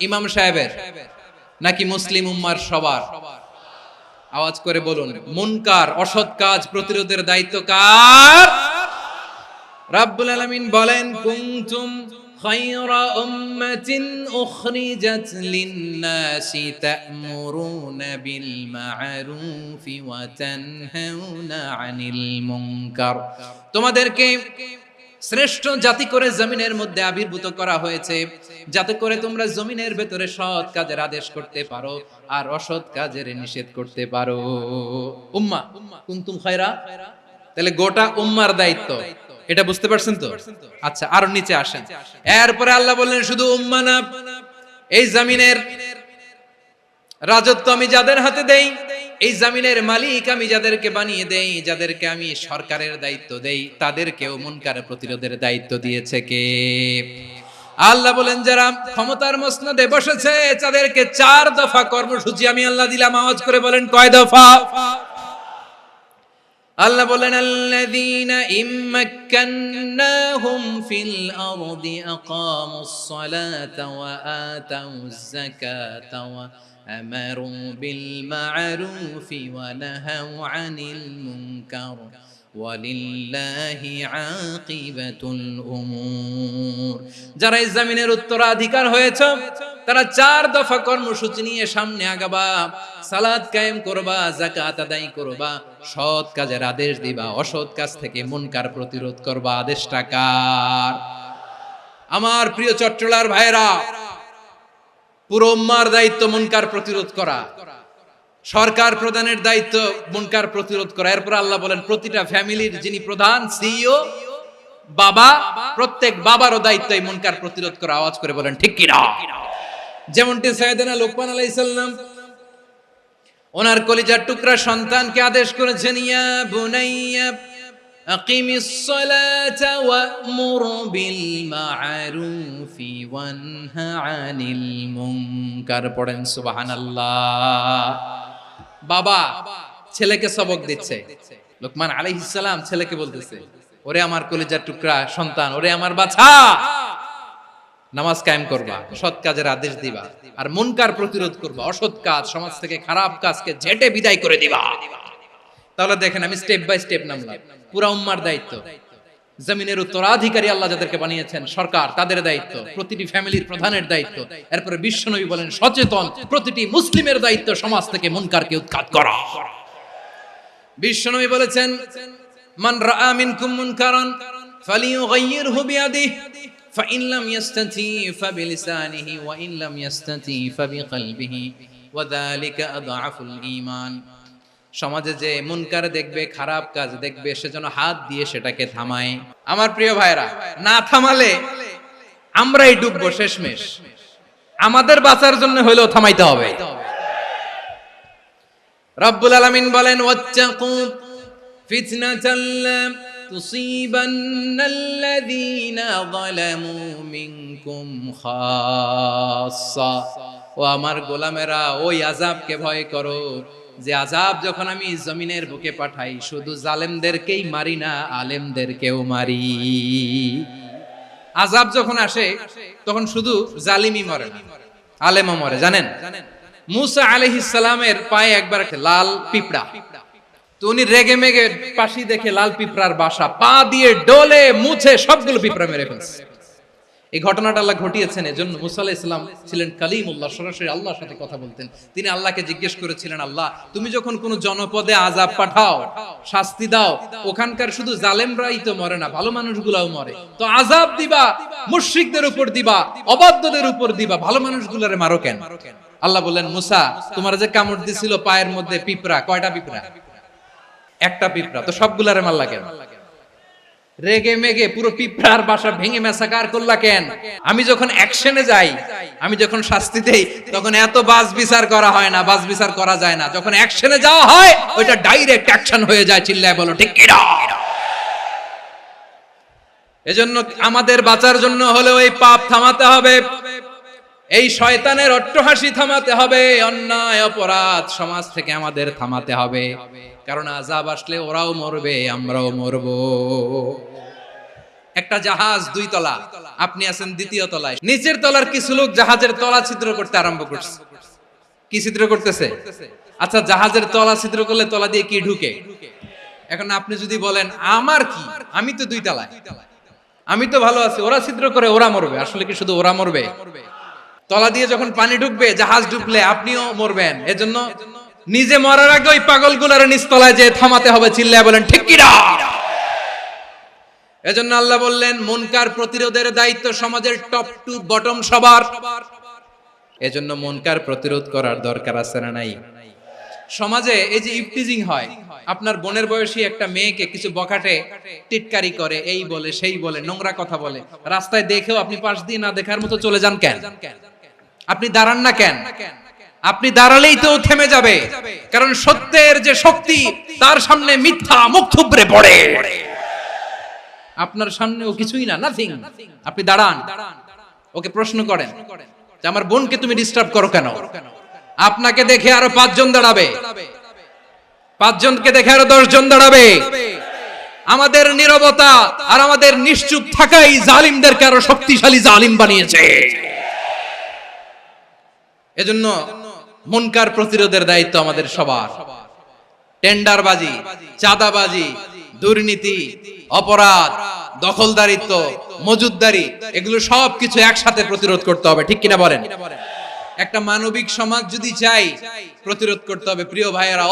ইমাম সাহেবের, নাকি মুসলিম উম্মার সবার? আওয়াজ করে বলুন, মুনকার অসৎ কাজ প্রতিরোধের দায়িত্ব কার? রাব্বুল আলামিন বলেন, কুনতুম খায়রা উম্মাতিন উখরিজাত লিন-নাসি তা'মুরুনা বিল মা'রুফি ওয়া তানহাউনা আনিল মুনকার। তোমাদেরকে শ্রেষ্ঠ জাতি করে জমিনের মধ্যে আবির্ভূত করা হয়েছে, যাতে করে তোমরা জমিনের ভেতরে সৎ কাজের আদেশ করতে পারো আর অসৎ কাজের নিষেধ করতে পারো। উম্মাহ, কুনতুম খায়রা, তাহলে গোটা উম্মার দায়িত্ব, এটা বুঝতে পারছেন তো? আচ্ছা, আরো নিচে আসেন। এরপরে আল্লাহ বললেন, শুধু উম্মাহ না, এই জমিনের রাজত্ব আমি যাদের হাতে দেই, এই জমিনের মালিক আমি যাদেরকে বানিয়ে দেই, যাদেরকে আমি সরকারের দায়িত্ব দেই, তাদেরকেও মুনকার প্রতিরোধের দায়িত্ব দিয়েছে কে? আল্লাহ বলেন, যারা ক্ষমতার মসনদে বসেছে তাদেরকে 4 দফা কর্মসূচি আমি আল্লাহ দিলাম। আওয়াজ করে বলেন, কয় দফা? আল্লাহ বলেন, আল্লাযীনা ইম্মাক্কান্নাহুম ফিল আরদি আকামুস সালাতা ওয়া আতাউয যাকাতা ওয়া আমারু বিল মা'রুফি ওয়া নাহাউ আনিল মুনকার ওয়ালিল্লাহি আকিবাতুল উমুর। যারা এই জমিনের উত্তরাধিকার হয়েছে তারা 4 দফা কর্মসূচি নিয়ে সামনে আগাবা। সালাত কায়েম করবা, যাকাত আদায় করবা, সৎ কাজের আদেশ দিবা, অসৎ কাজ থেকে মুনকার প্রতিরোধ করবা। আদেশটা কার? আমার প্রিয় চট্টলার ভাইরা, পুরো উম্মার দায়িত্ব মুনকার প্রতিরোধ করা, সরকার প্রধানের দায়িত্ব মুনকার প্রতিরোধ করা। এরপর আল্লাহ বলেন, প্রতিটা ফ্যামিলির যিনি প্রধান সিইও বাবা, প্রত্যেক বাবারও দায়িত্ব এই মুনকার প্রতিরোধ করা। আওয়াজ করে বলেন ঠিক কি না? যেমনটি সাইয়েদনা লোকমান আলাইহিস সালাম ওনার কলিজার টুকরা সন্তানকে আদেশ করেছেন, ইয়া বুনাইয়া আকিমিস সালাতা ওয়া'মুর বিল মা'রুফি ওয়ানহা আনিল মুনকার। পড়েন সুবহানাল্লাহ। বাবা ছেলেকে সবক দিচ্ছে, লোকমান আলাইহিস সালাম ছেলেকে বলতেছে, ওরে আমার কলিজার টুকরা সন্তান, ওরে আমার বাছা, নামাজ কায়েম করবা, সৎ কাজের আদেশ দিবা, আর মুনকার প্রতিরোধ করবা, অসৎ কাজ সমাজ থেকে খারাপ কাজকে ঝেঁটে বিদায় করে দিবা। তাহলে দেখেন আমি স্টেপ বাই স্টেপ নামলাম। পুরা উম্মার দায়িত্ব, জমিনের উত্তরাধিকারী আল্লাহ যাদেরকে বানিয়েছেন সরকার, তাদের দায়িত্ব, প্রতিটি ফ্যামিলির প্রধানের দায়িত্ব, এরপরে বিশ্বনবী বলেন সচেতন প্রতিটি মুসলিমের দায়িত্ব সমাজ থেকে মুনকারকে উৎখাত করা। বিশ্বনবী বলেছেন মান রাআ মিনকুম মুনকারান ফালিয়ুগাইয়িরহু বিয়াদিহি ফাইন লাম ইয়াস্তাতি ফাবিলিসানিহি ওয়া ইন লাম ইয়াস্তাতি ফাবিকলবিহি ওয়া যালিকা আযআফুল ঈমান। সমাজে যে মুনকার দেখবে, খারাপ কাজ দেখবে, সে যেন হাত দিয়ে সেটাকে থামায়। আমার প্রিয় ভাইরা, না থামালে আমরাই ডুববো শেষমেশ। আমাদের বাঁচার জন্য হইলেও থামাইতে হবে। রব্বুল আলামিন বলেন ওয়াত্তাকু ফিতনাতাল লা তুসিবান্নাল্লাযীনা যালামু মিনকুম খাসসা। ও আমার গোলামেরা, ওই আযাবকে ভয় করো যে আযাব যখন আমি জমিনের বুকে পাঠাই শুধু জালেমদেরকেই মারি না, আলেমদেরকেও মারি। আযাব যখন আসে তখন শুধু জালিমই মরে না, আলেমও মরে। জানেন মুসা আলাইহিস সালামের পায়ে একবার লাল পিঁপড়া, তো উনি রেগে মেগে পাশি দেখে লাল পিঁপড়ার বাসা, পা দিয়ে ডলে মুছে সবগুলো পিঁপড়া মেরে ফেলছে। এই ঘটনাটা আল্লাহ ঘটিয়েছেন এজন্য মুসা আলাইহিস সালাম ছিলেন কালিমুল্লাহ, সরাসরি আল্লাহর সাথে কথা বলতেন। তিনি আল্লাহকে জিজ্ঞেস করেছিলেন, আল্লাহ তুমি যখন কোন জনপদে আযাব পাঠাও, শাস্তি দাও, ওখানকার শুধু জালেমরাই তো মরে না, ভালো মানুষগুলাও মরে, তো আযাব দিবা মুশরিকদের উপর দিবা, অবাধ্যদের উপর দিবা, ভালো মানুষগুলোরে মারো কেন? আল্লাহ বললেন, মুসা তোমার যে কামড় দিছিল পায়ের মধ্যে পিঁপড়া, কয়টা পিঁপড়া? একটা পিঁপড়া, তো সবগুলারে মারলা কেন? রেগে মেগে পুরো পিঁপড়ার বাসা ভেঙে মেসাকার করলা কেন? আমি যখন অ্যাকশনে যাই, আমি যখন শাস্তি দেই, তখন এত বাস বিচার করা হয় না, বাস বিচার করা যায় না। যখন অ্যাকশনে যাওয়া হয় ওইটা ডাইরেক্ট অ্যাকশন হয়ে যায়। চিল্লায় বলো ঠিক কি না? এজন্য আমাদের বাঁচার জন্য হলেও এই পাপ থামাতে হবে, এই শয়তানের অট্টহাসি থামাতে হবে, অন্যায় অপরাধ সমাজ থেকে আমাদের থামাতে হবে। কারণ আযাব আসলে ওরাও মরবে, আমরাও মরব। একটা জাহাজ 2 তলা, আপনি আছেন 2য় তলায়, নিচের তলার কিছু লোক জাহাজের তলা ছিদ্র করতে আরম্ভ করছে। কি ছিদ্র করতেছে? আচ্ছা, জাহাজের তলা ছিদ্র করলে তলা দিয়ে কি ঢুকে? এখন আপনি যদি বলেন আমার কি, আমি তো 2 তলায়, আমি তো ভালো আছি, ওরা ছিদ্র করে ওরা মরবে। আসলে কি শুধু ওরা মরবে? তলা দিয়ে যখন পানি ঢুকবে, জাহাজ ঢুকলে আপনিও মরবেন। এজন্য নিজে মরার আগে ওই পাগলগুলোর নিচতলায় যে থামাতে হবে। চিল্লায় বলেন ঠিক কি না? এজন্য আল্লাহ বললেন মুনকার প্রতিরোধের দায়িত্ব সমাজের টপ টু বটম সবার। এজন্য মুনকার প্রতিরোধ করার দরকার আছে না নাই? সমাজে এই যে ইফটিজিং হয়, আপনার বোনের বয়সী একটা মেয়েকে কিছু বখাটে টিটকারি করে, এই বলে সেই বলে, নোংরা কথা বলে, রাস্তায় দেখেও আপনি পাশ দিয়ে না দেখার মতো চলে যান কেন? আপনি দাঁড়ান না কেন? আপনি দাঁড়ালেই তো থেমে যাবে, কারণ সত্যের যে শক্তি তার সামনে মিথ্যা মুখ থুবড়ে পড়ে। আপনার সামনে ও কিছুই না, নাথিং। আপনি দাঁড়ান, ওকে প্রশ্ন করেন যে আমার বোনকে তুমি ডিস্টার্ব করো কেন? আপনাকে দেখে আরো 5 জন দাঁড়াবে, 5 জনকে দেখে আরো 10 জন দাঁড়াবে। আমাদের নীরবতা আর আমাদের নিশ্চুপ থাকাই জালিমদেরকে আরো শক্তিশালী জালিম বানিয়েছে। এজন্য মুনকার প্রতিরোধের দায়িত্ব আমাদের সবার। টেন্ডারবাজি, চাঁদাবাজি, দুর্নীতি, অপরাধ, দখলদারিত্ব, মজুদদারি, এগুলো সবকিছু একসাথে প্রতিরোধ করতে হবে। ঠিক কিনা বলেন? একটা মানবিক সমাজ যদি চাই, প্রতিরোধ করতে হবে। প্রিয় ভাইয়েরা,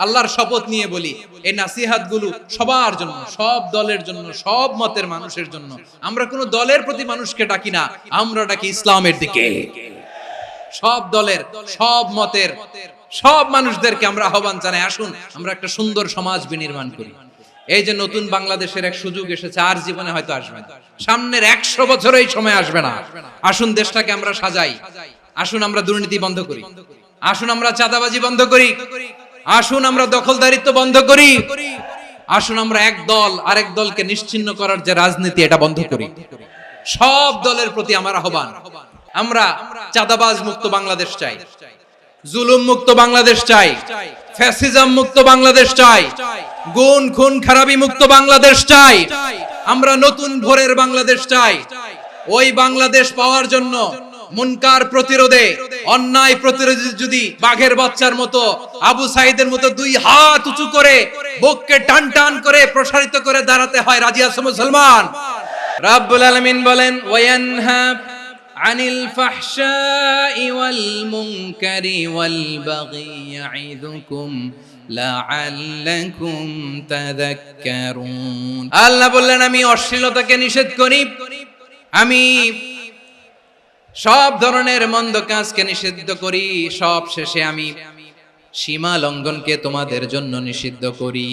আল্লাহর শপথ নিয়ে বলি, এই নাসিহাত গুলো সবার জন্য, সব দলের জন্য, সব মতের মানুষের জন্য। আমরা কোনো দলের প্রতি মানুষকে ডাকি না, আমরা ডাকি ইসলামের দিকে। সব দলের, সব মতের, সব মানুষদেরকে আমরা আহ্বান জানাই, আসুন আমরা একটা সুন্দর সমাজ বিনির্মাণ করি। এই যে নতুন বাংলাদেশের এক সুযোগ এসেছে, আর জীবনে হয়তো আসবে না, সামনের 100 বছর এই সময় আসবে না। আসুন দেশটাকে আমরা সাজাই, আসুন আমরা দুর্নীতি বন্ধ করি, আসুন আমরা চাঁদাবাজি বন্ধ করি, আসুন আমরা দখলদারিত্ব বন্ধ করি, আসুন আমরা এক দল আরেক দলকে নিশ্চিহ্ন করার যে রাজনীতি, এটা বন্ধ করি। সব দলের প্রতি আমার আহ্বান, আমরা চাঁদাবাজ মুক্ত বাংলাদেশ চাই, জুলুম মুক্ত বাংলাদেশ চাই, ফ্যাসিজম মুক্ত বাংলাদেশ চাই, গুণ খুন খারাপি মুক্ত বাংলাদেশ চাই, আমরা নতুন ভোরের বাংলাদেশ চাই। ওই বাংলাদেশ পাওয়ার জন্য মুনকার প্রতিরোধে, অন্যায় প্রতিরোধে যদি বাঘের বাচ্চার মতো, আবু সাইদের মতো দুই হাত উঁচু করে বুককে টান টান করে প্রসারিত করে দাঁড়াতে হয়, রাজি আছো মুসলমান? রাব্বুল আলামিন বলেন ওয়ায়ানহা আনিল ফাহশাই ওয়াল মুনকারি ওয়াল বাগি ইয়াইদুকুম লাআল্লাকুম তাযাক্কারুন। আল্লাহ বললেন আমি অশ্লীলতাকে নিষেধ করি, আমি সব ধরনের মন্দ কাজকে নিষিদ্ধ করি, সব শেষে আমি সীমা লঙ্ঘনকে তোমাদের জন্য নিষিদ্ধ করি।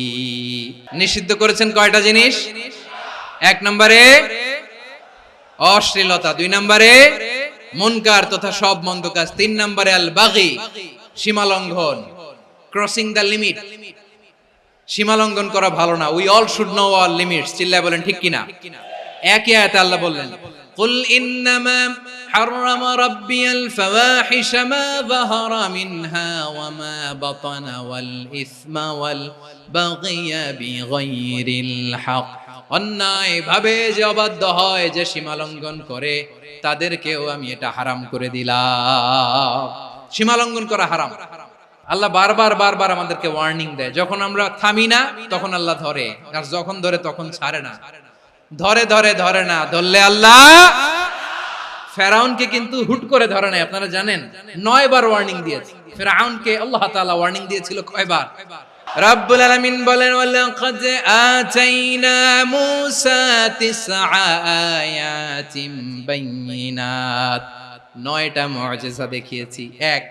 নিষিদ্ধ করেছেন কয়টা জিনিস? এক নম্বরে অশ্লীলতা, দুই নম্বরে মুনকার তথা সব মন্দ কাজ, তিন নম্বরে আল বাগি সীমা লঙ্ঘন, ক্রসিং দ্য লিমিট। সীমা লঙ্ঘন করা ভালো না। We all should know our limits. চিল্লায় বলেন ঠিক কিনা? একই আয়াতে আল্লাহ বললেন কুল ইন্নামা حرم ربي الفواحش ما ظهر منها وما بطن والإثم والبغي بغير الحق। অন্যায় ভাবে যে অবাধ্য হয়, যে সীমা লঙ্ঘন করে, তাদেরকেও আমি এটা হারাম করে দিলাম। সীমা লঙ্ঘন করা হারাম। আল্লাহ বারবার বারবার আমাদেরকে ওয়ার্নিং দেয়। যখন আমরা থামি না তখন আল্লাহ ধরে, আর যখন ধরে তখন ছাড়ে না। ধরে ধরে ধরে না, ধরলে আল্লাহ ফেরাউনকে কিন্তু হুট করে ধরে নাই। আপনারা জানেন 9 বার ওয়ার্নিং দিয়েছে ফেরাউনকে। আল্লাহ তাআলা ওয়ার্নিং দিয়েছিল কয়বার? রাব্বুল আলামিন বলেন ওয়ালাকাদ আতাইনা মূসা 9 আয়াতিন বাইয়িনাত। 9টা মুআজিজা দেখিয়েছি। 1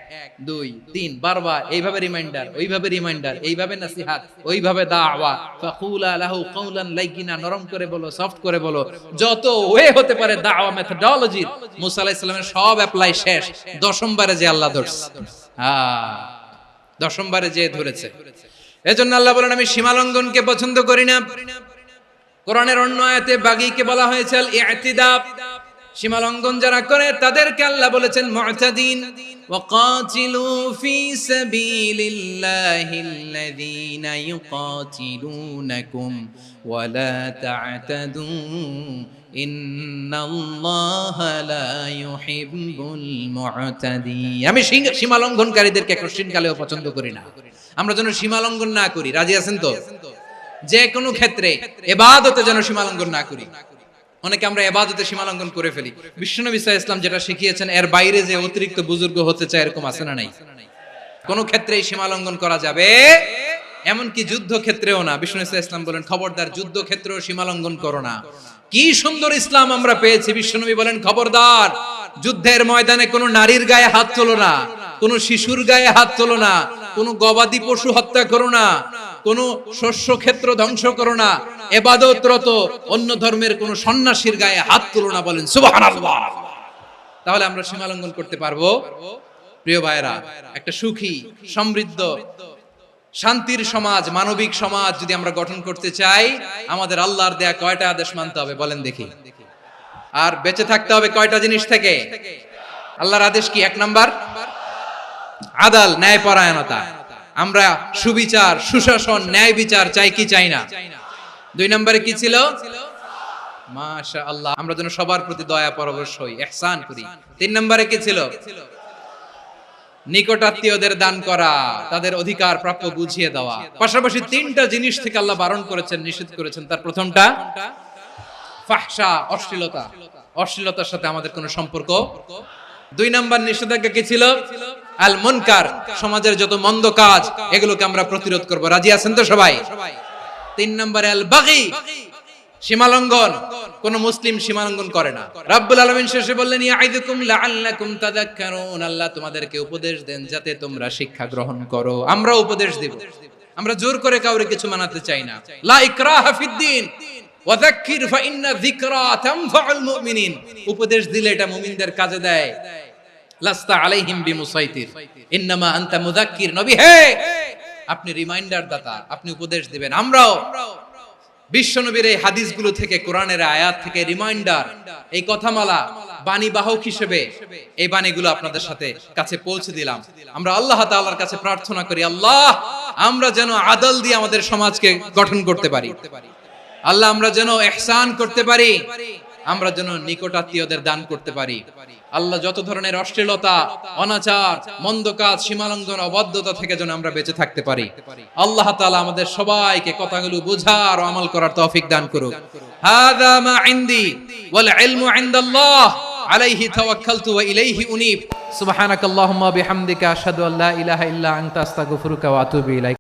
2 3 বারবার এইভাবে রিমাইন্ডার, ওইভাবে রিমাইন্ডার, এইভাবে নসিহত, ওইভাবে দাওয়া। ফাকুলা লাহু কাওলান লাইয়িনা, নরম করে বলো, সফট করে বলো, যত ওয়ে হতে পারে দাওয়া মেথডোলজি। মুসা আলাইহিস সালামের সব অ্যাপ্লাই শেষ। 10ম বারে যে আল্লাহ ধরছে, 10ম বারে যে ধরেছে। এজন্য আল্লাহ বলেন আমি সীমা লঙ্ঘনকে পছন্দ করি না। কোরআনের অন্য আয়াতে বাগীকে বলা হয়েছে আল ইতিদা। সীমা লঙ্ঘন যারা করে তাদেরকে আল্লাহ বলেছেন মুতাদিন। ওয়াকাতিলু ফি সাবিলিল্লাহিল্লাযীনা ইউকাতিলুনাকুম ওয়ালা তা'তাদু ইন্নাল্লাহা লা ইউহিব্বুল মুতাদিন। আমি সীমা লঙ্ঘনকারীদেরকে কোশ্চিনকালেও পছন্দ করি না। আমরা যেন সীমা লঙ্ঘন না করি। রাজি আছেন তো? যে কোনো ক্ষেত্রে ইবাদতে যেন সীমা লঙ্ঘন না করি। অনেকে আমরা ইবাদতে সীমা লঙ্ঘন করে ফেলি। বিশ্বনবী সাল্লাল্লাহু আলাইহি ওয়াসাল্লাম যেটা শিখিয়েছেন এর বাইরে যে অতিরিক্ত বুজুর্গ হতে চায়, এরকম আছে না নাই? কোন ক্ষেত্রেই সীমা লঙ্ঘন করা যাবে, এমনকি যুদ্ধ ক্ষেত্রেও না। বিশ্বনবী সাল্লাল্লাহু আলাইহি ওয়াসাল্লাম বলেন খবরদার যুদ্ধ ক্ষেত্রেও সীমা লঙ্ঘন করো না। কি সুন্দর ইসলাম আমরা পেয়েছি। বিশ্বনবী বলেন খবরদার যুদ্ধের ময়দানে কোনো নারীর গায়ে হাত তোলো না, কোনো শিশুর গায়ে হাত তোলো না, কোনো গবাদি পশু হত্যা করো না, কোন শস্য ক্ষেত্র ধ্বংস করো না, ইবাদতরত অন্য ধর্মের কোন সন্ন্যাসীর গায়ে হাত তুলো না। বলেন সুবহানাল্লাহ। তাহলে আমরা সীমা লঙ্ঘন করতে পারবো। প্রিয় ভাইরা, একটা সুখী, সমৃদ্ধ, শান্তির সমাজ, মানবিক সমাজ যদি আমরা গঠন করতে চাই, আমাদের আল্লাহর দেয়া কয়টা আদেশ মানতে হবে বলেন দেখি? আর বেঁচে থাকতে হবে কয়টা জিনিস থেকে? আল্লাহর আদেশ কি? 1 নাম্বার আদাল, ন্যায়পরায়ণতা। আমরা সুবিচার, সুশাসন, ন্যায় বিচার চাই কি চাই না? 2 নম্বরে কি ছিল? মাশাআল্লাহ, আমরা যেন সবার প্রতি দয়া পরবশ হই, ইহসান করি। 3 নম্বরে কি ছিল? নিকটাত্মীয়দের দান করা, তাদের অধিকার প্রাপ্য বুঝিয়ে দেওয়া। পাশাপাশি 3টা জিনিস থেকে আল্লাহ বারণ করেছেন, নিষেধ করেছেন। তার প্রথমটা ফাহশা, অশ্লীলতা। অশ্লীলতার সাথে আমাদের কোনো সম্পর্ক। 2 নম্বর নিষেধাজ্ঞা কি ছিল? আল মুনকার, সমাজের যত মন্দ কাজ এগুলোকে আমরা প্রতিরোধ করব। রাজি আছেন তো সবাই? 3 নম্বরে আল বাগী, সীমালঙ্ঘন। কোন মুসলিম সীমালঙ্ঘন করে না। রাব্বুল আলামিন শেষে বললেন ইয়াইদুকুম লাআল্লাকুম তাযাক্কারুন। আল্লাহ তোমাদেরকে উপদেশ দেন যাতে তোমরা শিক্ষা গ্রহণ করো। আমরা উপদেশ দেব, আমরা জোর করে কাউরে কিছু মানাতে চাই না। লা ইকরাহা ফিদ্দিন ওয়াযাক্কির ফাইন্না যিকরা তানফাউল মুমিনিন। উপদেশ দিলে এটা মুমিনদের কাজে দেয়। লাস্তা আলাইহিম বিমুসাইতির ইন্নামা আনতা মুযাক্কির। নবী হে, আপনি রিমাইন্ডার দাতা, আপনি উপদেশ দিবেন। আমরাও বিশ্বনবীর এই হাদিসগুলো থেকে, কোরআনের আয়াত থেকে রিমাইন্ডার, এই কথামালা, বাণী বাহক হিসেবে এই বাণীগুলো আপনাদের সাথে কাছে পৌঁছে দিলাম। আমরা আল্লাহ তাআলার কাছে প্রার্থনা করি, আল্লাহ আমরা যেন আদল দিয়ে আমাদের সমাজকে গঠন করতে পারি। আল্লাহ আমরা যেন ইহসান করতে পারি। আমরা যেন নিকটাত্মীয়দের দান করতে পারি। আল্লাহ যত ধরনের অশ্লীলতা, অনাচার, মন্দ কাজ, সীমালঙ্ঘন, অবাধ্যতা থেকে যেন আমরা বেঁচে থাকতে পারি। আল্লাহ তাআলা আমাদের সবাইকে কথাগুলো বোঝার ও আমল করার তৌফিক দান করুক। হাযা মা ইনদি ওয়াল ইলমু ইনদাল্লাহ আলাইহি তাওয়াক্কালতু ওয়া ইলাইহি উনীব। সুবহানাকাল্লাহুম্মা বিহামদিকা আশহাদু আল্লা ইলাহা ইল্লা আনতা আস্তাগফিরুকা ওয়া আতুবু ইলাইক।